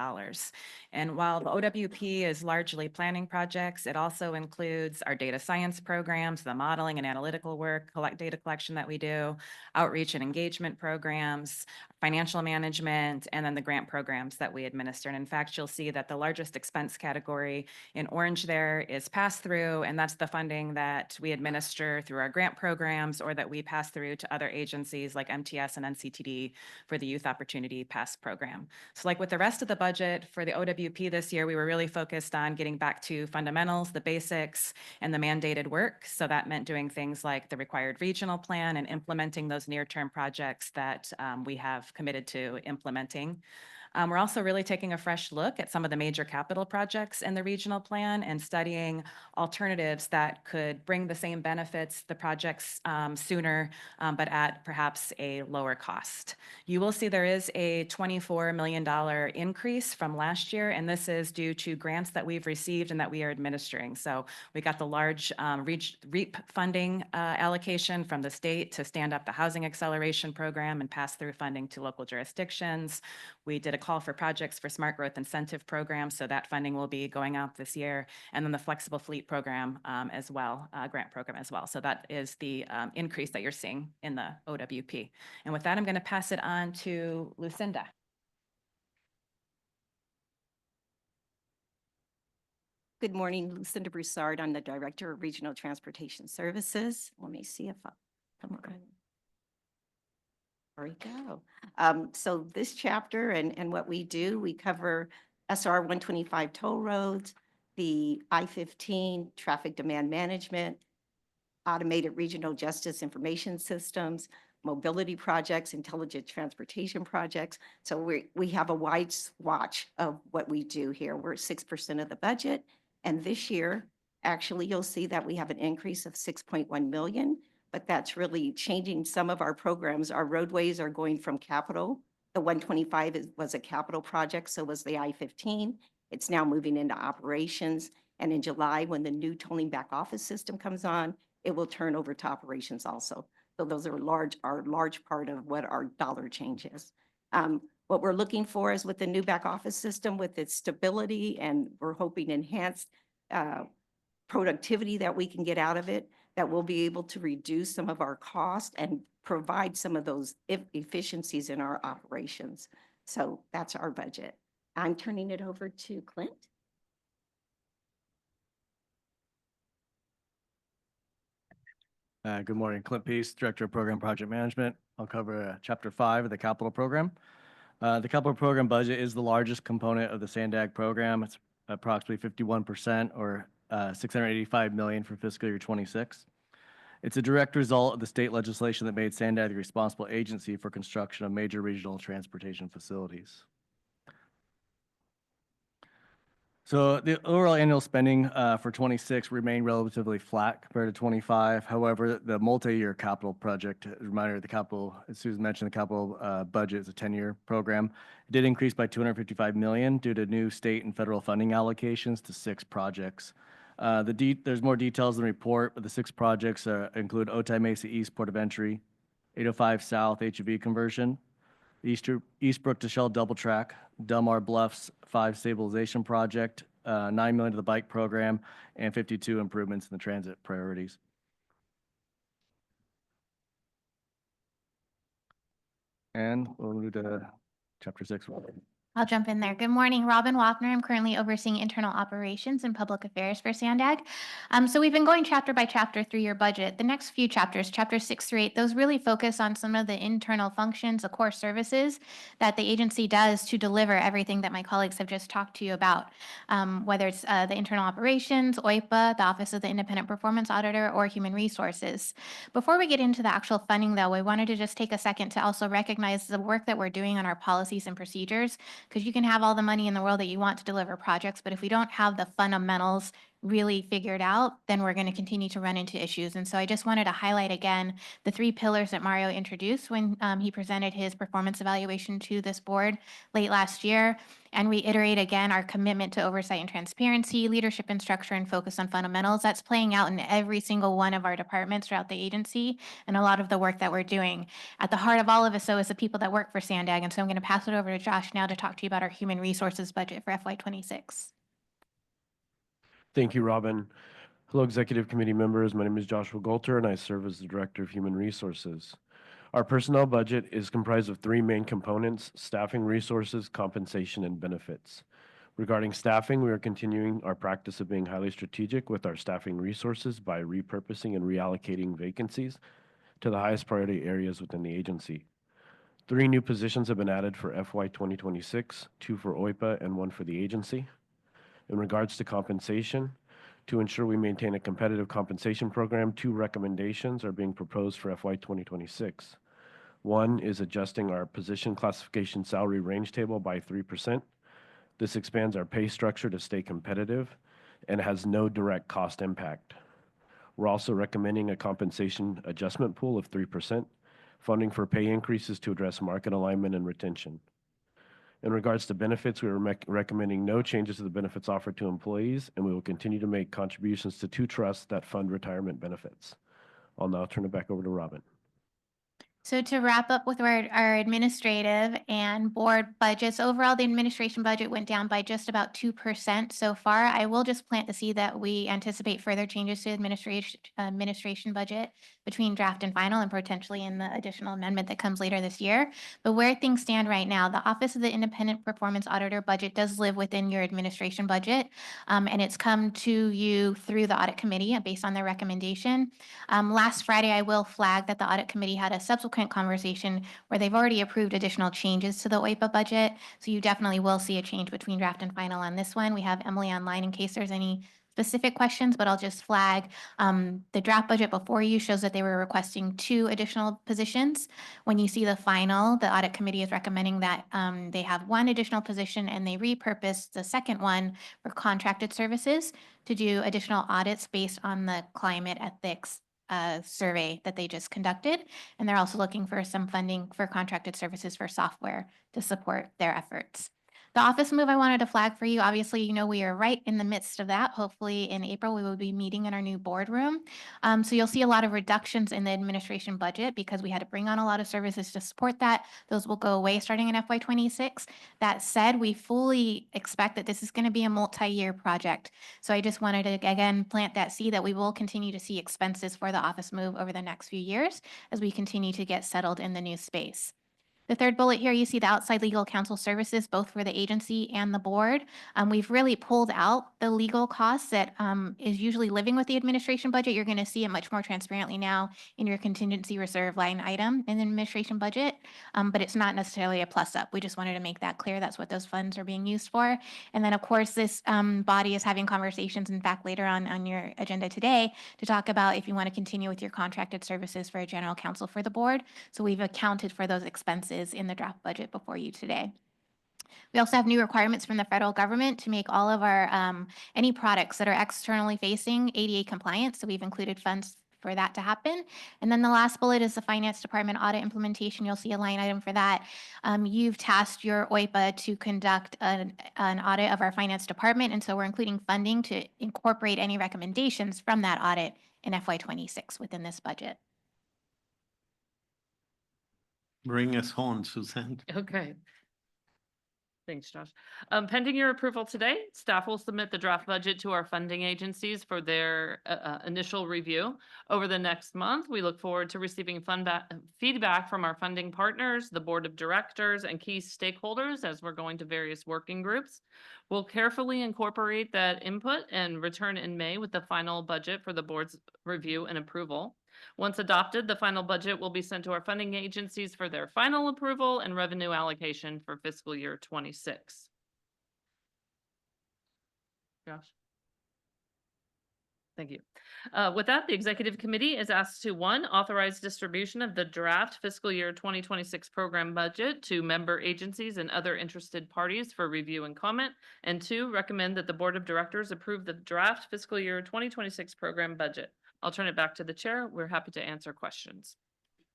And while the OWP is largely planning projects, it also includes our data science programs, the modeling and analytical work, data collection that we do, outreach and engagement programs, financial management, and then the grant programs that we administer. And in fact, you'll see that the largest expense category in orange there is pass-through, and that's the funding that we administer through our grant programs or that we pass through to other agencies like MTS and NCTD for the Youth Opportunity Pass program. So like with the rest of the budget for the OWP this year, we were really focused on getting back to fundamentals, the basics, and the mandated work. So that meant doing things like the required regional plan and implementing those near-term projects that we have committed to implementing. We're also really taking a fresh look at some of the major capital projects in the regional plan and studying alternatives that could bring the same benefits, the projects sooner, but at perhaps a lower cost. You will see there is a $24 million increase from last year, and this is due to grants that we've received and that we are administering. So we got the large REAP funding allocation from the state to stand up the Housing Acceleration Program and pass through funding to local jurisdictions. We did a call for projects for Smart Growth Incentive Program, so that funding will be going out this year. And then the Flexible Fleet Program as well, grant program as well. So that is the increase that you're seeing in the OWP. And with that, I'm going to pass it on to Lucinda. Good morning, Lucinda Broussard. I'm the Director of Regional Transportation Services. Let me see if I come on. There we go. So this chapter and what we do, we cover SR 125 toll roads, the I-15 traffic demand management, automated regional justice information systems, mobility projects, intelligent transportation projects. So we have a wide swatch of what we do here. We're at 6% of the budget. And this year, actually, you'll see that we have an increase of 6.1 million. But that's really changing some of our programs. Our roadways are going from capital. The 125 was a capital project, so was the I-15. It's now moving into operations. And in July, when the new tolling back office system comes on, it will turn over to operations also. So those are large part of what our dollar change is. What we're looking for is with the new back office system, with its stability, and we're hoping enhanced productivity that we can get out of it, that we'll be able to reduce some of our costs and provide some of those efficiencies in our operations. So that's our budget. I'm turning it over to Clint. Good morning, Clint Peace, Director of Program Project Management. I'll cover Chapter 5 of the Capital Program. The Capital Program budget is the largest component of the SANDAG program. It's approximately 51% or $685 million for fiscal year 26. It's a direct result of the state legislation that made SANDAG the responsible agency for construction of major regional transportation facilities. So the overall annual spending for 26 remained relatively flat compared to 25. However, the multi-year capital project, a reminder, the capital, as Susan mentioned, the capital budget is a 10-year program. It did increase by $255 million due to new state and federal funding allocations to 6 projects. There's more details in the report, but the 6 projects include Otay Mesa East Port of Entry, 805 South HEV conversion, Eastbrook to Shell double track, Delmar Bluffs 5 stabilization project, $9 million to the bike program, and 52 improvements in the transit priorities. And we'll move to Chapter 6. I'll jump in there. Good morning, Robin Wapner. I'm currently overseeing internal operations and public affairs for SANDAG. So we've been going chapter by chapter through your budget. The next few chapters, chapters 6 through 8, those really focus on some of the internal functions, the core services that the agency does to deliver everything that my colleagues have just talked to you about, whether it's the internal operations, OIPA, the Office of the Independent Performance Auditor, or human resources. Before we get into the actual funding, though, we wanted to just take a second to also recognize the work that we're doing on our policies and procedures, because you can have all the money in the world that you want to deliver projects, but if we don't have the fundamentals really figured out, then we're going to continue to run into issues. And so I just wanted to highlight again the 3 pillars that Mario introduced when he presented his performance evaluation to this board late last year, and reiterate again our commitment to oversight and transparency, leadership and structure, and focus on fundamentals. That's playing out in every single one of our departments throughout the agency and a lot of the work that we're doing. At the heart of all of us, though, is the people that work for SANDAG. And so I'm going to pass it over to Josh now to talk to you about our human resources budget for FY26. Thank you, Robin. Hello, Executive Committee members. My name is Joshua Golter, and I serve as the Director of Human Resources. Our personnel budget is comprised of 3 main components: staffing resources, compensation, and benefits. Regarding staffing, we are continuing our practice of being highly strategic with our staffing resources by repurposing and reallocating vacancies to the highest priority areas within the agency. 3 new positions have been added for FY 2026, 2 for OIPA and 1 for the agency. In regards to compensation, to ensure we maintain a competitive compensation program, 2 recommendations are being proposed for FY 2026. 1 is adjusting our position classification salary range table by 3%. This expands our pay structure to stay competitive and has no direct cost impact. We're also recommending a compensation adjustment pool of 3%, funding for pay increases to address market alignment and retention. In regards to benefits, we are recommending no changes to the benefits offered to employees, and we will continue to make contributions to 2 trusts that fund retirement benefits. I'll now turn it back over to Robin. So to wrap up with our administrative and board budgets, overall, the administration budget went down by just about 2% so far. I will just plant the seed that we anticipate further changes to administration budget between draft and final, and potentially in the additional amendment that comes later this year. But where things stand right now, the Office of the Independent Performance Auditor budget does live within your administration budget, and it's come to you through the Audit Committee based on their recommendation. Last Friday, I will flag that the Audit Committee had a subsequent conversation where they've already approved additional changes to the OIPA budget. So you definitely will see a change between draft and final on this one. We have Emily online in case there's any specific questions, but I'll just flag the draft budget before you shows that they were requesting 2 additional positions. When you see the final, the Audit Committee is recommending that they have 1 additional position, and they repurpose the second one for contracted services to do additional audits based on the climate ethics survey that they just conducted. And they're also looking for some funding for contracted services for software to support their efforts. The office move I wanted to flag for you, obviously, you know, we are right in the midst of that. Hopefully in April, we will be meeting in our new boardroom. So you'll see a lot of reductions in the administration budget because we had to bring on a lot of services to support that. Those will go away starting in FY26. That said, we fully expect that this is going to be a multi-year project. So I just wanted to, again, plant that seed that we will continue to see expenses for the office move over the next few years as we continue to get settled in the new space. The third bullet here, you see the outside legal counsel services, both for the agency and the board. We've really pulled out the legal costs that is usually living with the administration budget. You're going to see it much more transparently now in your contingency reserve line item in the administration budget, but it's not necessarily a plus up. We just wanted to make that clear. That's what those funds are being used for. And then, of course, this body is having conversations, in fact, later on your agenda today to talk about if you want to continue with your contracted services for a general counsel for the board. So we've accounted for those expenses in the draft budget before you today. We also have new requirements from the federal government to make all of our any products that are externally facing ADA compliant. So we've included funds for that to happen. And then the last bullet is the finance department audit implementation. You'll see a line item for that. You've tasked your OIPA to conduct an audit of our finance department. And so we're including funding to incorporate any recommendations from that audit in FY26 within this budget. Bring us home, Susan. Okay. Thanks, Josh. Pending your approval today, staff will submit the draft budget to our funding agencies for their initial review. Over the next month, we look forward to receiving feedback from our funding partners, the board of directors, and key stakeholders as we're going to various working groups. We'll carefully incorporate that input and return in May with the final budget for the board's review and approval. Once adopted, the final budget will be sent to our funding agencies for their final approval and revenue allocation for fiscal year 26. Josh? Thank you. With that, the executive committee is asked to, one, authorize distribution of the draft fiscal year 2026 program budget to member agencies and other interested parties for review and comment. And two, recommend that the board of directors approve the draft fiscal year 2026 program budget. I'll turn it back to the chair. We're happy to answer questions.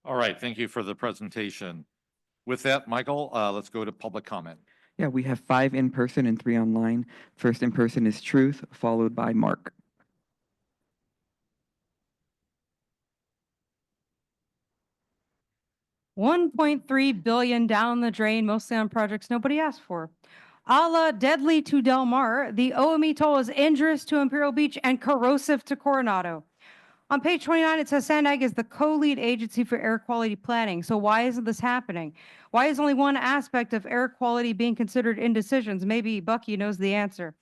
All right, thank you for the presentation. With that, Michael, let's go to public comment. Yeah, we have 5 in person and 3 online. First in person is Truth, followed by Mark. $1.3 billion down the drain, mostly on projects nobody asked for. A la deadly to Del Mar, the OME toll is injurious to Imperial Beach and corrosive to Coronado. On page 29, it says SANDAG is the co-lead agency for air quality planning. So why isn't this happening? Why is only one aspect of air quality being considered in decisions? Maybe Bucky knows the answer.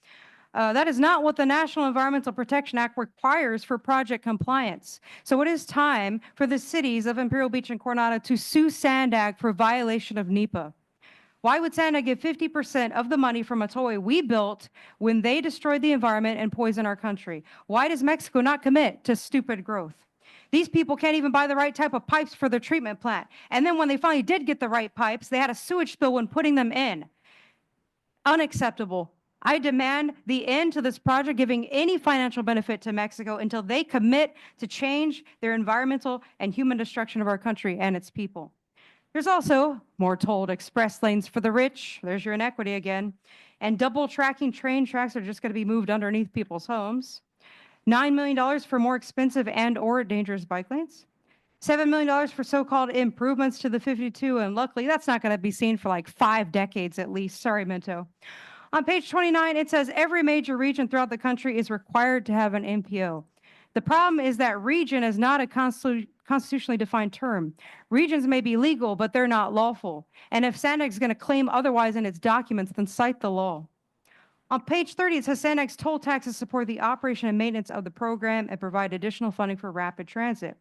That is not what the National Environmental Protection Act requires for project compliance. So it is time for the cities of Imperial Beach and Coronado to sue SANDAG for violation of NEPA. Why would SANDAG give 50% of the money from a tollway we built when they destroyed the environment and poison our country? Why does Mexico not commit to stupid growth? These people can't even buy the right type of pipes for their treatment plant. And then when they finally did get the right pipes, they had a sewage spill when putting them in. Unacceptable. I demand the end to this project giving any financial benefit to Mexico until they commit to change their environmental and human destruction of our country and its people. There's also more tolled express lanes for the rich. There's your inequity again. And double tracking train tracks are just going to be moved underneath people's homes. $9 million for more expensive and or dangerous bike lanes. $7 million for so-called improvements to the 52. And luckily, that's not going to be seen for like 5 decades at least. Sorry, Minto. On page 29, it says every major region throughout the country is required to have an MPO. The problem is that region is not a constitutionally defined term. Regions may be legal, but they're not lawful. And if SANDAG is going to claim otherwise in its documents, then cite the law. On page 30, it says SANDAG's toll taxes support the operation and maintenance of the program and provide additional funding for rapid transit.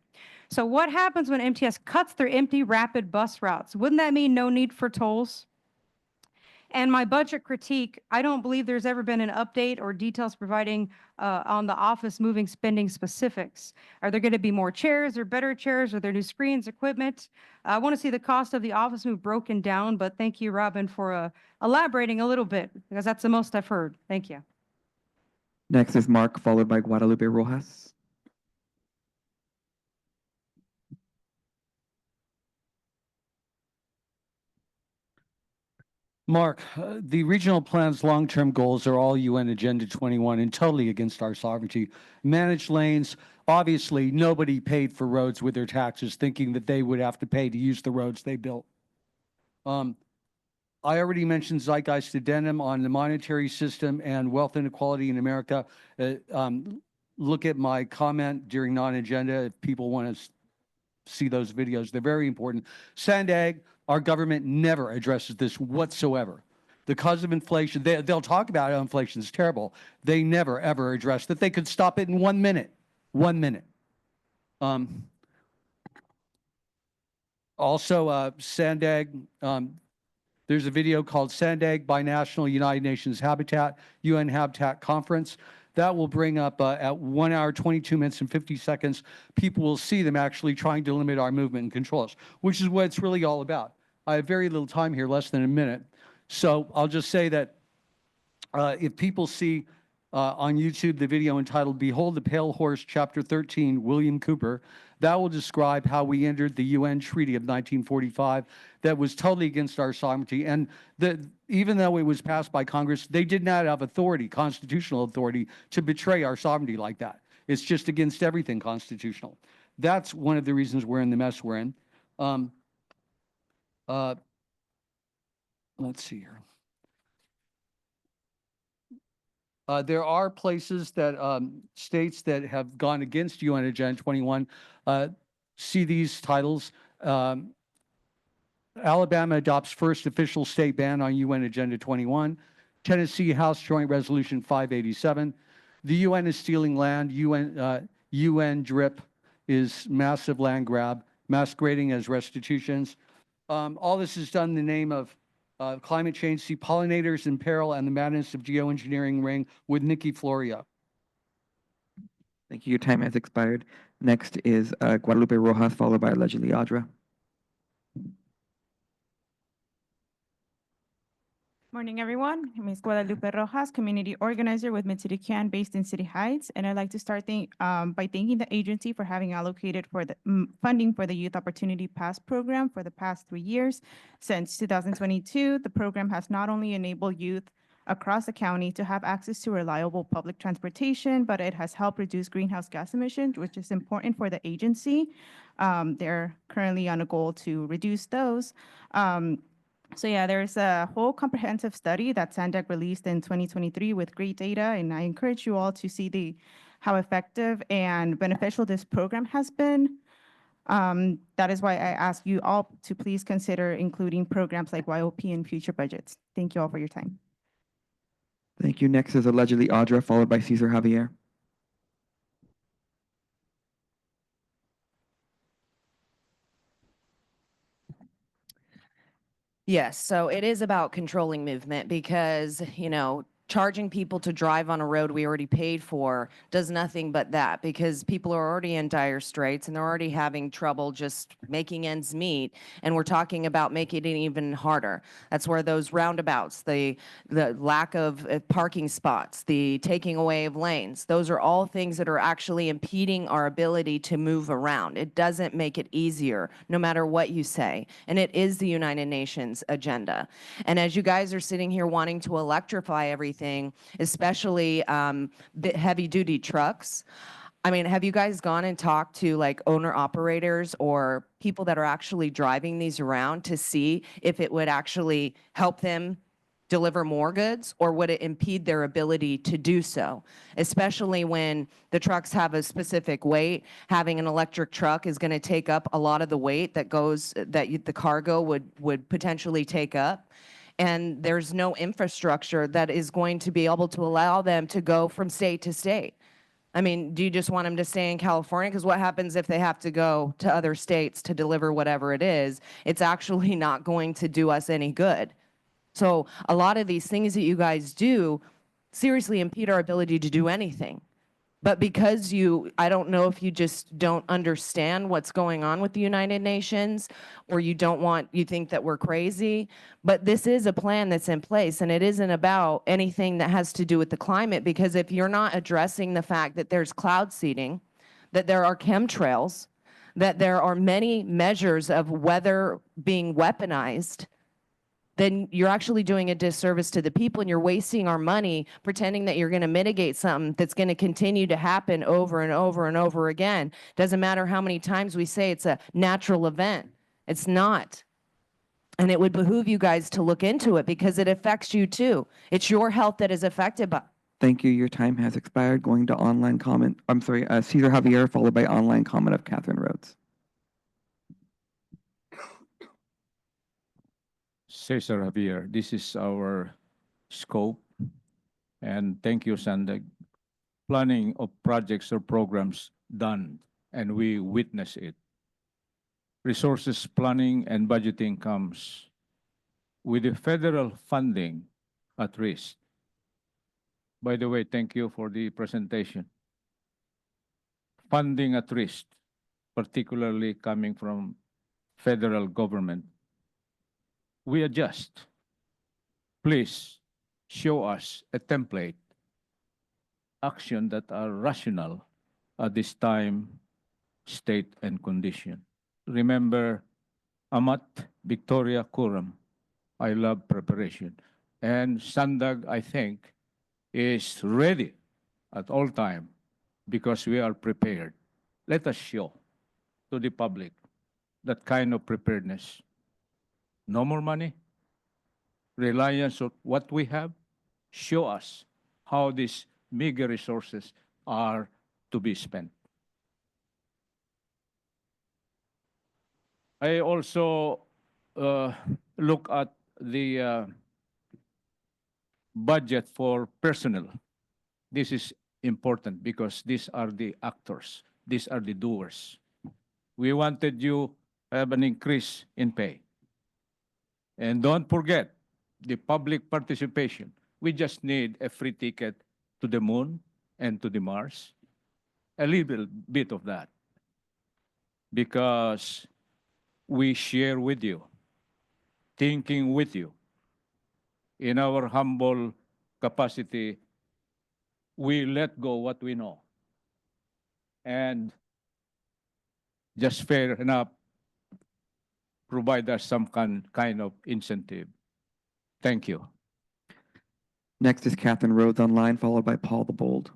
So what happens when MTS cuts their empty rapid bus routes? Wouldn't that mean no need for tolls? And my budget critique, I don't believe there's ever been an update or details providing on the office moving spending specifics. Are there going to be more chairs or better chairs? Are there new screens, equipment? I want to see the cost of the office move broken down, but thank you, Robin, for elaborating a little bit, because that's the most I've heard. Thank you. Next is Mark, followed by Guadalupe Rojas. Mark, the regional plan's long-term goals are all UN Agenda 21 and totally against our sovereignty. Managed lanes, obviously nobody paid for roads with their taxes thinking that they would have to pay to use the roads they built. I already mentioned zeitgeist addendum on the monetary system and wealth inequality in America. Look at my comment during non-agenda if people want to see those videos. They're very important. SANDAG, our government never addresses this whatsoever. The cause of inflation, they'll talk about how inflation is terrible. They never, ever address that. They could stop it in 1 minute. 1 minute. Also, SANDAG, there's a video called SANDAG Binational United Nations Habitat, UN Habitat Conference. That will bring up at 1 hour, 22 minutes and 50 seconds, people will see them actually trying to limit our movement and control us, which is what it's really all about. I have very little time here, less than a minute. So I'll just say that if people see on YouTube the video entitled Behold the Pale Horse, Chapter 13, William Cooper, that will describe how we entered the UN Treaty of 1945 that was totally against our sovereignty. And even though it was passed by Congress, they did not have authority, constitutional authority, to betray our sovereignty like that. It's just against everything constitutional. That's one of the reasons we're in the mess we're in. Let's see here. There are places that states that have gone against UN Agenda 21. See these titles. Alabama adopts first official state ban on UN Agenda 21. Tennessee House Joint Resolution 587. The UN is stealing land. UN DRIP is massive land grab, masquerading as restitutions. All this is done in the name of climate change. See Pollinators in Peril and the Madness of Geoengineering Ring with Nikki Floria. Thank you. Your time has expired. Next is Guadalupe Rojas, followed by allegedly Audra. Morning, everyone. My name is Guadalupe Rojas, community organizer with Mid-City Can based in City Heights. And I'd like to start by thanking the agency for having allocated for the funding for the Youth Opportunity Pass program for the past 3 years. Since 2022, the program has not only enabled youth across the county to have access to reliable public transportation, but it has helped reduce greenhouse gas emissions, which is important for the agency. They're currently on a goal to reduce those. So yeah, there's a whole comprehensive study that SANDAG released in 2023 with great data, and I encourage you all to see how effective and beneficial this program has been. That is why I ask you all to please consider including programs like YOP in future budgets. Thank you all for your time. Thank you. Next is allegedly Audra, followed by Cesar Javier. Yes, so it is about controlling movement because, charging people to drive on a road we already paid for does nothing but that, because people are already in dire straits and they're already having trouble just making ends meet. And we're talking about making it even harder. That's where those roundabouts, the lack of parking spots, the taking away of lanes, those are all things that are actually impeding our ability to move around. It doesn't make it easier, no matter what you say. And it is the United Nations agenda. And as you guys are sitting here wanting to electrify everything, especially heavy-duty trucks. I mean, have you guys gone and talked to like owner-operators or people that are actually driving these around to see if it would actually help them deliver more goods, or would it impede their ability to do so? Especially when the trucks have a specific weight, having an electric truck is going to take up a lot of the weight that the cargo would potentially take up. And there's no infrastructure that is going to be able to allow them to go from state to state. I mean, do you just want them to stay in California? Because what happens if they have to go to other states to deliver whatever it is? It's actually not going to do us any good. So a lot of these things that you guys do seriously impede our ability to do anything. But because I don't know if you just don't understand what's going on with the United Nations, or you think that we're crazy, but this is a plan that's in place, and it isn't about anything that has to do with the climate, because if you're not addressing the fact that there's cloud seeding, that there are chemtrails, that there are many measures of weather being weaponized, then you're actually doing a disservice to the people, and you're wasting our money pretending that you're going to mitigate something that's going to continue to happen over and over and over again. Doesn't matter how many times we say it's a natural event. It's not. And it would behoove you guys to look into it because it affects you too. It's your health that is affected by. Thank you. Your time has expired. Going to online comment. I'm sorry, Cesar Javier, followed by online comment of Catherine Rhodes. Cesar Javier, this is our scope, and thank you, SANDAG. Planning of projects or programs done, and we witness it. Resources planning and budgeting comes with the federal funding at risk. By the way, thank you for the presentation. Funding at risk, particularly coming from federal government. We adjust. Please show us a template, action that are rational at this time, state, and condition. Remember, Amat Victoria Kuram, I love preparation. And SANDAG, I think, is ready at all time because we are prepared. Let us show to the public that kind of preparedness. No more money, reliance on what we have. Show us how these meager resources are to be spent. I also look at the budget for personnel. This is important because these are the actors. These are the doers. We wanted you to have an increase in pay. And don't forget the public participation. We just need a free ticket to the moon and to the Mars. a little bit of that because we share with you, thinking with you. In our humble capacity, we let go what we know. And just fair enough, provide us some kind of incentive. Thank you. Next is Catherine Rhodes online, followed by Paul the Bold.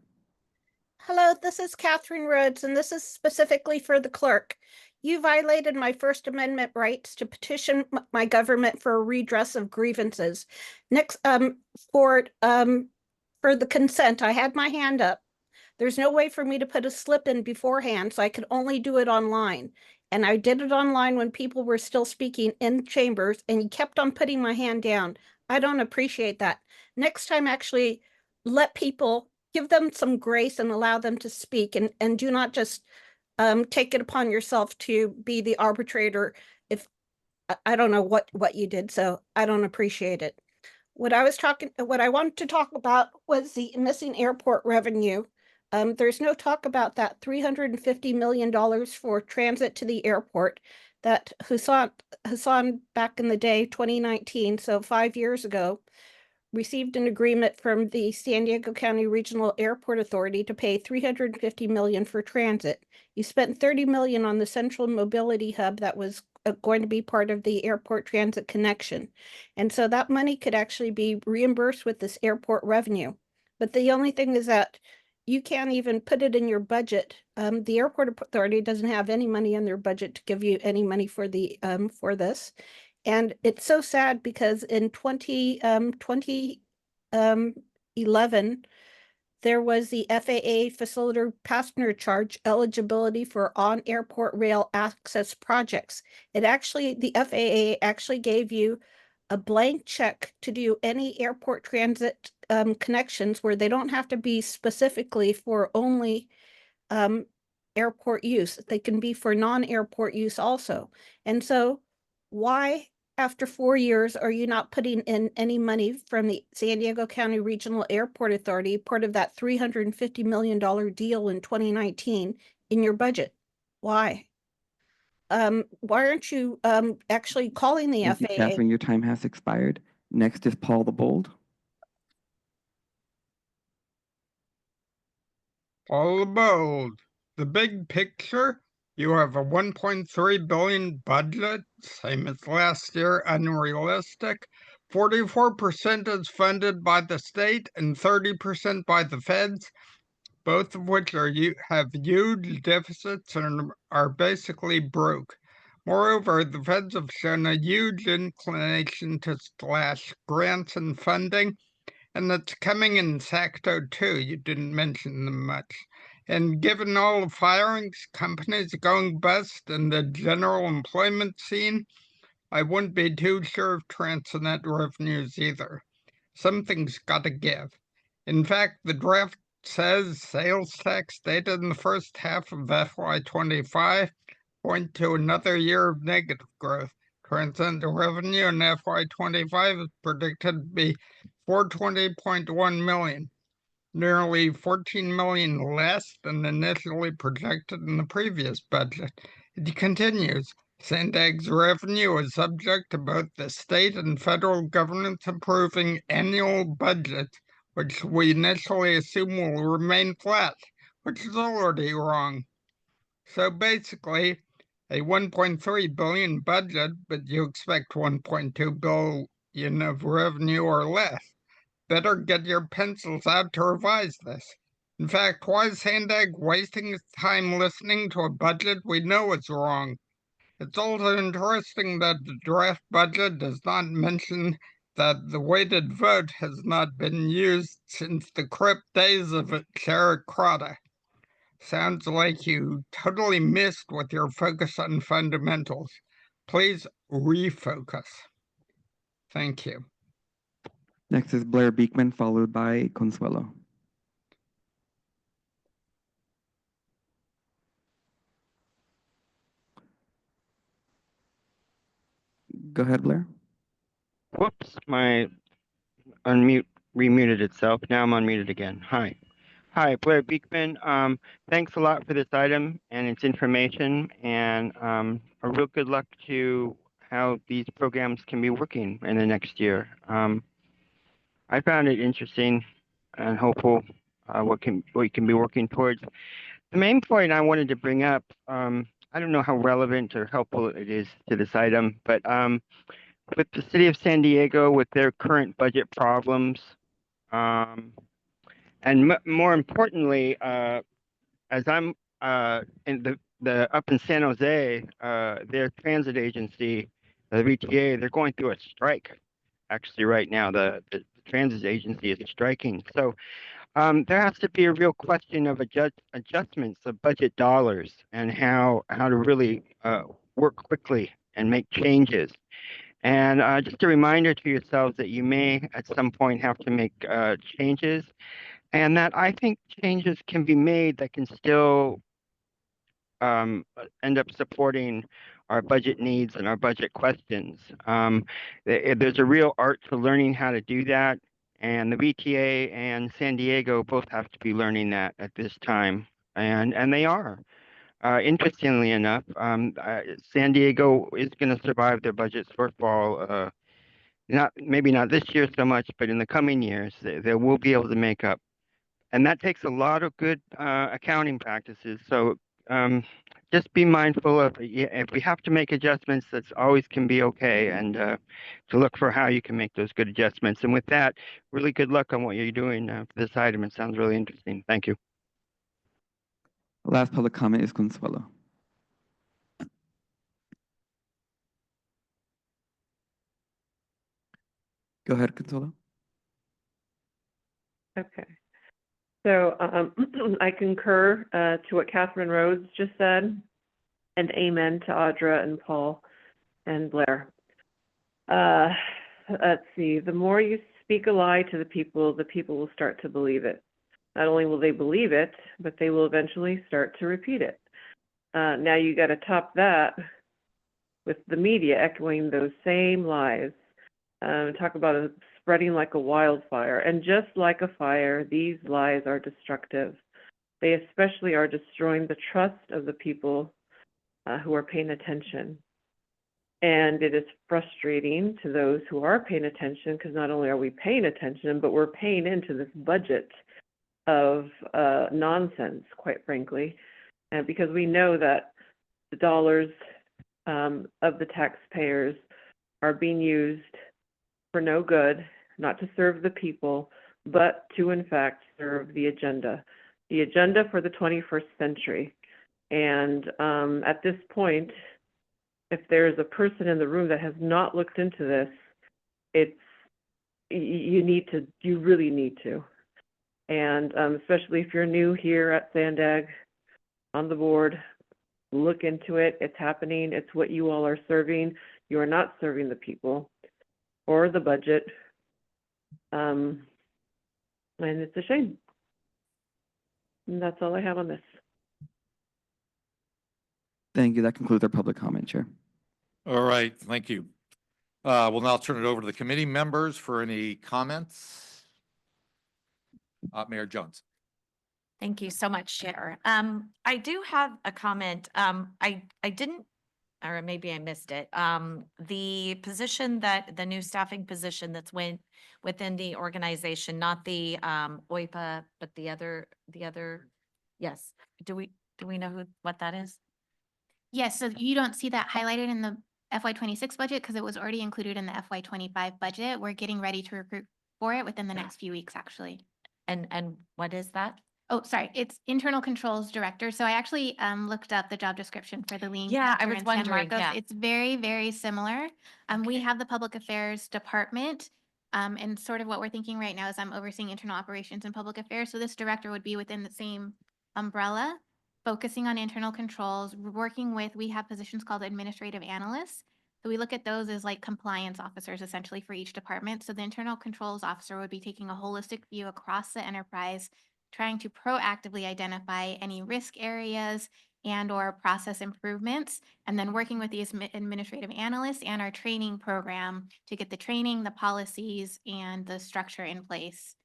Hello, this is Catherine Rhodes, and this is specifically for the clerk. You violated my First Amendment rights to petition my government for a redress of grievances. Next, for the consent, I had my hand up. There's no way for me to put a slip in beforehand, so I could only do it online. And I did it online when people were still speaking in chambers, and you kept on putting my hand down. I don't appreciate that. Next time, actually let people, give them some grace and allow them to speak, and do not just take it upon yourself to be the arbitrator. If I don't know what you did, so I don't appreciate it. What I wanted to talk about was the missing airport revenue. There's no talk about that $350 million for transit to the airport that Hassan back in the day, 2019, so 5 years ago, received an agreement from the San Diego County Regional Airport Authority to pay $350 million for transit. You spent $30 million on the central mobility hub that was going to be part of the airport transit connection. And so that money could actually be reimbursed with this airport revenue. But the only thing is that you can't even put it in your budget. The airport authority doesn't have any money in their budget to give you any money for the for this. And it's so sad because in 2011, there was the FAA facilitator passenger charge eligibility for on-airport rail access projects. The FAA actually gave you a blank check to do any airport transit connections where they don't have to be specifically for only airport use. They can be for non-airport use also. And so why, after 4 years, are you not putting in any money from the San Diego County Regional Airport Authority, part of that $350 million deal in 2019, in your budget? Why? Why aren't you actually calling the Thank you, FAA? Catherine, your time has expired. Next is Paul the Bold. Paul the Bold. The big picture, you have a 1.3 billion budget, same as last year, unrealistic. 44% is funded by the state and 30% by the feds, both of which have huge deficits and are basically broke. Moreover, the feds have shown a huge inclination to slash grants and funding, and it's coming in Sacto too. You didn't mention them much. And given all the firings, companies going bust, and the general employment scene, I wouldn't be too sure of Transnet revenues either. Something's got to give. In fact, the draft says sales tax data in the first half of FY25 point to another year of negative growth. Transnet revenue in FY25 is predicted to be $420.1 million, nearly 14 million less than initially projected in the previous budget. It continues. SANDAG's revenue is subject to both the state and federal governments approving annual budgets, which we initially assume will remain flat, which is already wrong. So basically, a 1.3 billion budget, but you expect 1.2 billion of revenue or less. Better get your pencils out to revise this. In fact, why is SANDAG wasting its time listening to a budget we know is wrong? It's also interesting that the draft budget does not mention that the weighted vote has not been used since the crypt days of Sarah Crota. Sounds like you totally missed with your focus on fundamentals. Please refocus. Thank you. Next is Blair Beekman, followed by Consuelo. Go ahead, Blair. Whoops, my remuted itself. Now I'm unmuted again. Hi. Hi, Blair Beekman. Thanks a lot for this item and its information, and a real good luck to how these programs can be working in the next year. I found it interesting and hopeful what you can be working towards. The main point I wanted to bring up, I don't know how relevant or helpful it is to this item, but with the city of San Diego, with their current budget problems, and more importantly, as I'm in the up in San Jose, their transit agency, the VTA, they're going through a strike. Actually, right now, the transit agency is striking. So there has to be a real question of adjustments of budget dollars and how to really work quickly and make changes. And just a reminder to yourselves that you may at some point have to make changes, and that I think changes can be made that can still end up supporting our budget needs and our budget questions. There's a real art to learning how to do that, and the VTA and San Diego both have to be learning that at this time, and they are. Interestingly enough, San Diego is going to survive their budget shortfall. Maybe not this year so much, but in the coming years, they will be able to make up. And that takes a lot of good accounting practices. So just be mindful of if we have to make adjustments, that's always can be okay, and to look for how you can make those good adjustments. And with that, really good luck on what you're doing for this item. It sounds really interesting. Thank you. Last public comment is Consuelo. Go ahead, Consuelo. Okay. So I concur to what Catherine Rhodes just said, and amen to Audra and Paul and Blair. Let's see, the more you speak a lie to the people will start to believe it. Not only will they believe it, but they will eventually start to repeat it. Now you got to top that with the media echoing those same lies. Talk about it spreading like a wildfire. And just like a fire, these lies are destructive. They especially are destroying the trust of the people who are paying attention. And it is frustrating to those who are paying attention, because not only are we paying attention, but we're paying into this budget of nonsense, quite frankly, and because we know that the dollars of the taxpayers are being used for no good, not to serve the people, but to in fact serve the agenda for the 21st century. And at this point, if there's a person in the room that has not looked into this, you really need to. And especially if you're new here at SANDAG on the board, look into it. It's happening. It's what you all are serving. You are not serving the people or the budget. And it's a shame. And that's all I have on this. Thank you. That concludes our public comment, Chair. All right, thank you. We'll now turn it over to the committee members for any comments. Mayor Jones. Thank you so much, Chair. I do have a comment. I didn't, or maybe I missed it. The position the new staffing position that's within the organization, not the OIPA, but the other, yes. Do we know what that is? Yes, so you don't see that highlighted in the FY26 budget because it was already included in the FY25 budget. We're getting ready to recruit for it within the next few weeks, actually. And what is that? Oh, sorry, it's Internal Controls Director. So I actually looked up the job description for the lean. Yeah, I capture was in San wondering, Marcos. yeah. It's very, very similar. We have the Public Affairs Department. And sort of what we're thinking right now is I'm overseeing internal operations and public affairs. So this director would be within the same umbrella, focusing on internal controls, working with, we have positions called administrative analysts. So we look at those as like compliance officers essentially for each department. So the internal controls officer would be taking a holistic view across the enterprise, trying to proactively identify any risk areas and or process improvements, and then working with these administrative analysts and our training program to get the training, the policies, and the structure in place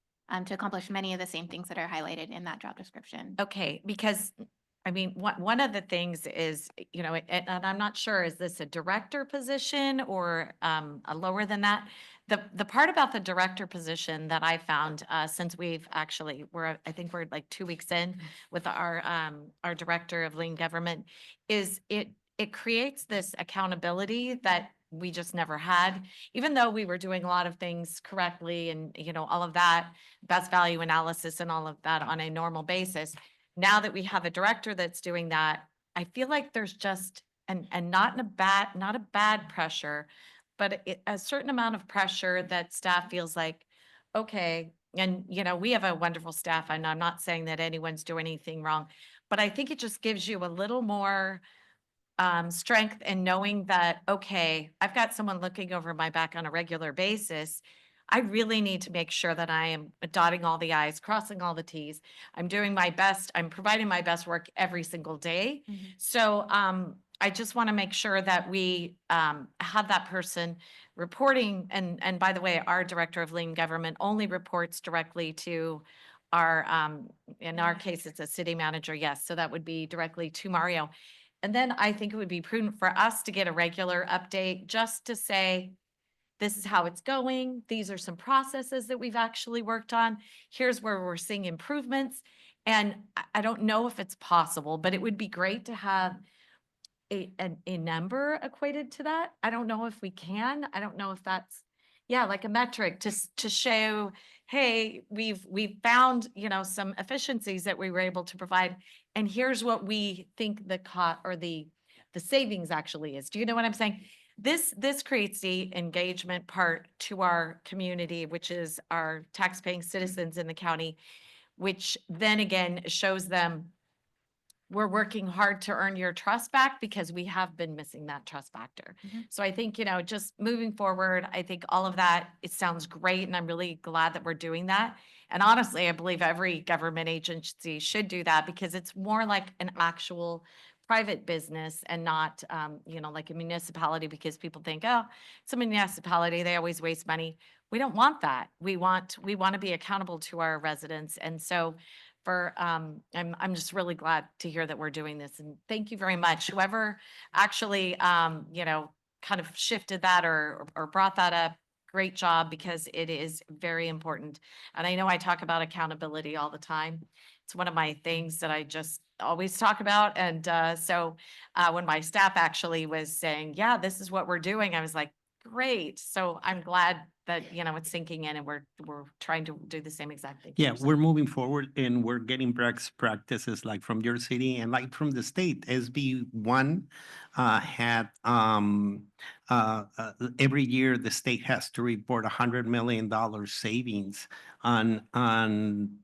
to accomplish many of the same things that are highlighted in that job description. Okay, because I mean, one of the things is, you know, and I'm not sure, is this a director position or a lower than that? The part about the director position that I found, since we've actually, I think we're like 2 weeks in with our director of lean government, is it creates this accountability that we just never had, even though we were doing a lot of things correctly and, you know, all of that, best value analysis and all of that on a normal basis. Now that we have a director that's doing that, I feel like there's just, and not a bad pressure, but a certain amount of pressure that staff feels like, okay, and you know, we have a wonderful staff, and I'm not saying that anyone's doing anything wrong, but I think it just gives you a little more strength in knowing that, okay, I've got someone looking over my back on a regular basis. I really need to make sure that I am dotting all the I's, crossing all the T's. I'm doing my best. I'm providing my best work every single day. So I just want to make sure that we have that person reporting. And by the way, our director of lean government only reports directly to our, in our case, it's a city manager. Yes. So that would be directly to Mario. And then I think it would be prudent for us to get a regular update just to say, this is how it's going. These are some processes that we've actually worked on. Here's where we're seeing improvements. And I don't know if it's possible, but it would be great to have a number equated to that. I don't know if we can. I don't know if that's, yeah, like a metric to show, hey, we've found, you know, some efficiencies that we were able to provide. And here's what we think the cost or the savings actually is. Do you know what I'm saying? This creates the engagement part to our community, which is our taxpaying citizens in the county, which then again shows them we're working hard to earn your trust back because we have been missing that trust factor. So I think, you know, just moving forward, I think all of that, it sounds great. And I'm really glad that we're doing that. And honestly, I believe every government agency should do that because it's more like an actual private business and not, you know, like a municipality, because people think, oh, it's a municipality, they always waste money. We don't want that. We want to be accountable to our residents. And so I'm just really glad to hear that we're doing this. And thank you very much. Whoever actually, you know, kind of shifted that or brought that up, great job, because it is very important. And I know I talk about accountability all the time. It's one of my things that I just always talk about. And so when my staff actually was saying, yeah, this is what we're doing, I was like, great. So I'm glad that, you know, it's sinking in and we're trying to do the same exact thing. Yeah, we're moving forward and we're getting best practices like from your city and like from the state. SB1 had every year the state has to report $100 million savings on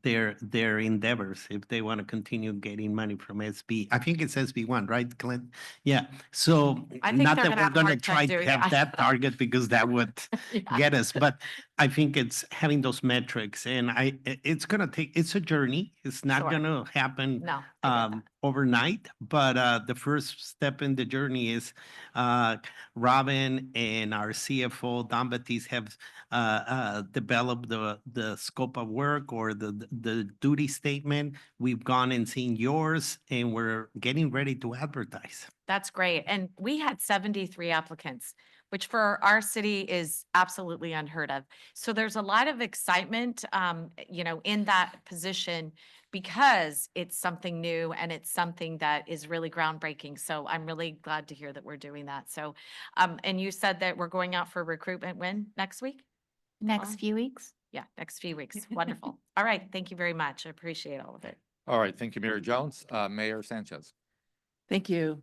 their endeavors if they want to continue getting money from SB. I think it's SB1, right, Clint? Yeah. So not that we're going to try to have that target because that would get us, but I think it's having those metrics, and it's going to take, it's a journey. It's not going to happen overnight, but the first step in the journey is Robin and our CFO, Don Batiste, have developed the scope of work or the duty statement. We've gone and seen yours, and we're getting ready to advertise. That's great. And we had 73 applicants, which for our city is absolutely unheard of. So there's a lot of excitement, you know, in that position because it's something new and it's something that is really groundbreaking. So I'm really glad to hear that we're doing that. So, and you said that we're going out for recruitment when? Next week? Next few weeks. Yeah, next few weeks. Wonderful. All right. Thank you very much. I appreciate all of it. All right. Thank you, Mayor Jones. Mayor Sanchez. Thank you.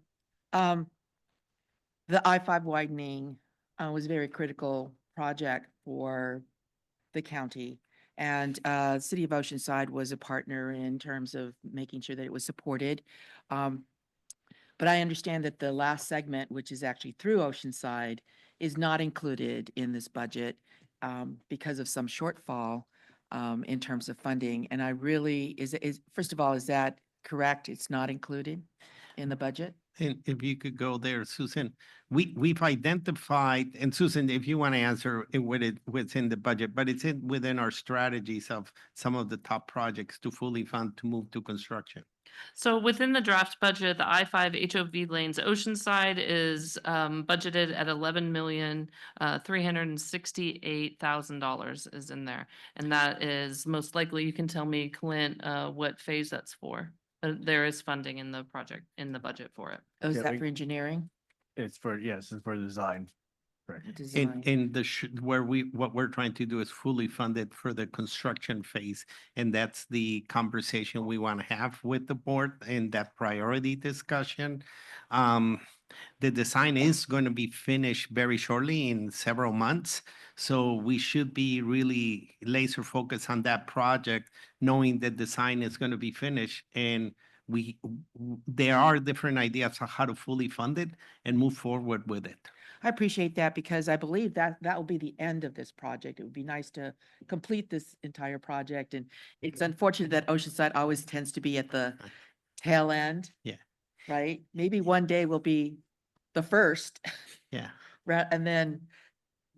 The I-5 widening was a very critical project for the county. And City of Oceanside was a partner in terms of making sure that it was supported. But I understand that the last segment, which is actually through Oceanside, is not included in this budget because of some shortfall in terms of funding. And I really, first of all, is that correct? It's not included in the budget? and if you could go there, Susan, we've identified, and Susan, if you want to answer it within the budget, but it's within our strategies of some of the top projects to fully fund to move to construction. So within the draft budget, the I-5 HOV lanes Oceanside is budgeted at $11,368,000 is in there. And that is most likely, you can tell me, Clint, what phase that's for. There is funding in the project, in the budget for it. Oh, is Yeah, that for engineering? It's for, yes, it's for design. Correct. Design. And what we're trying to do is fully fund it for the construction phase. And that's the conversation we want to have with the board and that priority discussion. The design is going to be finished very shortly in several months. So we should be really laser focused on that project, knowing that design is going to be finished. And there are different ideas on how to fully fund it and move forward with it. I appreciate that because I believe that will be the end of this project. It would be nice to complete this entire project. And it's unfortunate that Oceanside always tends to be at the tail end. Yeah. Right? Maybe one day we'll be the first. Yeah. And then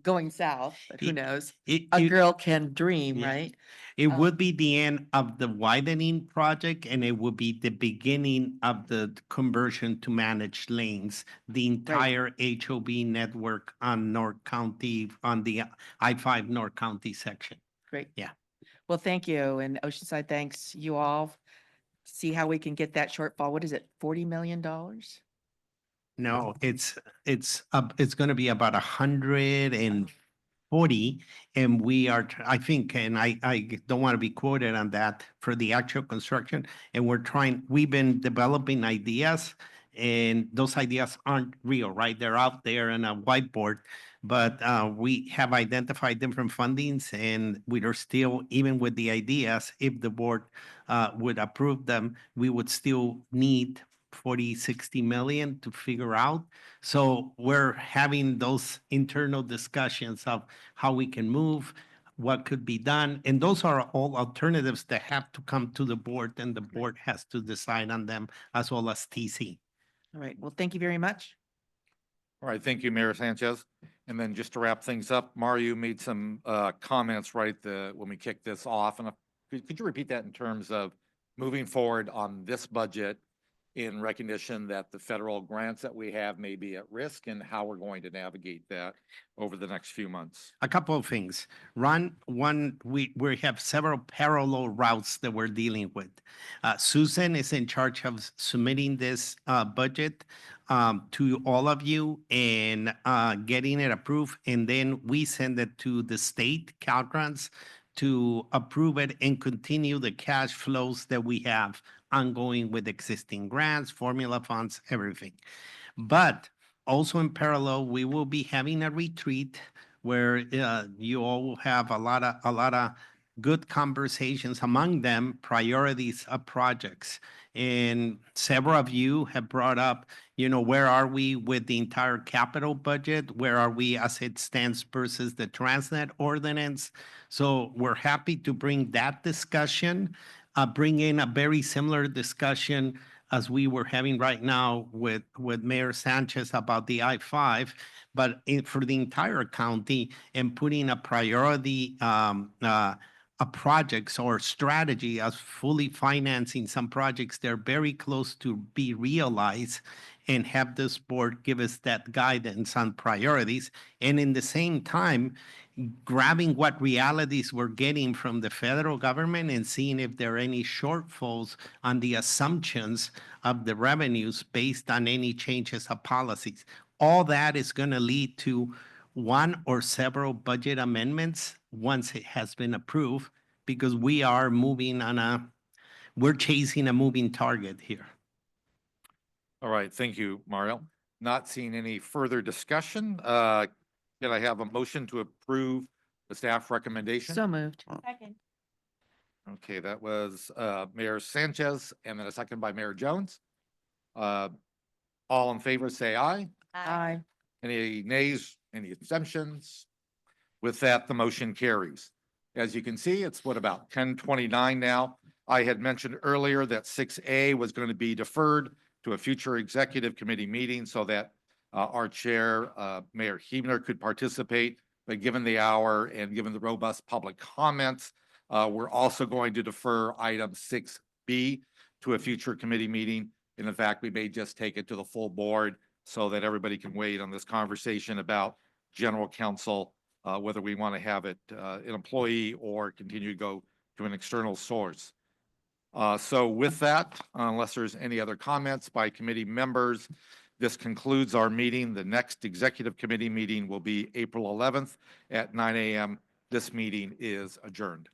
going south, but who knows? A it- girl can dream, Yeah. right? It would be the end of the widening project, and it would be the beginning of the conversion to managed lanes, the entire HOV network on North County, on the I-5 North County section. Great. Yeah. Well, thank you. And Oceanside, thanks you all. See how we can get that shortfall. What is it? $40 million? No, it's going to be about 140, and we are, I think, and I don't want to be quoted on that for the actual construction. And we've been developing ideas, and those ideas aren't real, right? They're out there on a whiteboard, but we have identified different fundings, and we are still, even with the ideas, if the board would approve them, we would still need 40-60 million to figure out. So we're having those internal discussions of how we can move, what could be done. And those are all alternatives that have to come to the board, and the board has to decide on them, as well as TC. All right. Well, thank you very much. All right, thank you, Mayor Sanchez. And then just to wrap things up, Mario made some comments right when we kicked this off. And could you repeat that in terms of moving forward on this budget in recognition that the federal grants that we have may be at risk, and how we're going to navigate that over the next few months? A couple of things. One, we have several parallel routes that we're dealing with. Susan is in charge of submitting this budget to all of you and getting it approved. And then we send it to the state Caltrans to approve it and continue the cash flows that we have ongoing with existing grants, formula funds, everything. But also in parallel, we will be having a retreat where you all will have a lot of good conversations, among them priorities of projects. And several of you have brought up, where are we with the entire capital budget? Where are we as it stands versus the Transnet ordinance? So we're happy to bring that discussion, bring in a very similar discussion as we were having right now with Mayor Sanchez about the I-5, but for the entire county, and putting a priority projects or strategy as fully financing some projects that are very close to be realized, and have this board give us that guidance on priorities. And in the same time, grabbing what realities we're getting from the federal government and seeing if there are any shortfalls on the assumptions of the revenues based on any changes of policies. All that is going to lead to one or several budget amendments once it has been approved, because we are we're chasing a moving target here. All right, thank you, Mario. Not seeing any further discussion. Can I have a motion to approve the staff recommendation? So moved. Second. Okay, that was Mayor Sanchez, and then a second by Mayor Jones. All in favor, say aye. Aye. Any nays, any abstentions? With that, the motion carries. As you can see, it's about 10:29 now. I had mentioned earlier that 6A was going to be deferred to a future executive committee meeting so that our chair, Mayor Huebner, could participate. But given the hour and given the robust public comments, we're also going to defer item 6B to a future committee meeting. And in fact, we may just take it to the full board so that everybody can wait on this conversation about general counsel, whether we want to have it an employee or continue to go to an external source. So with that, unless there's any other comments by committee members, this concludes our meeting. The next executive committee meeting will be April 11th at 9 a.m. This meeting is adjourned.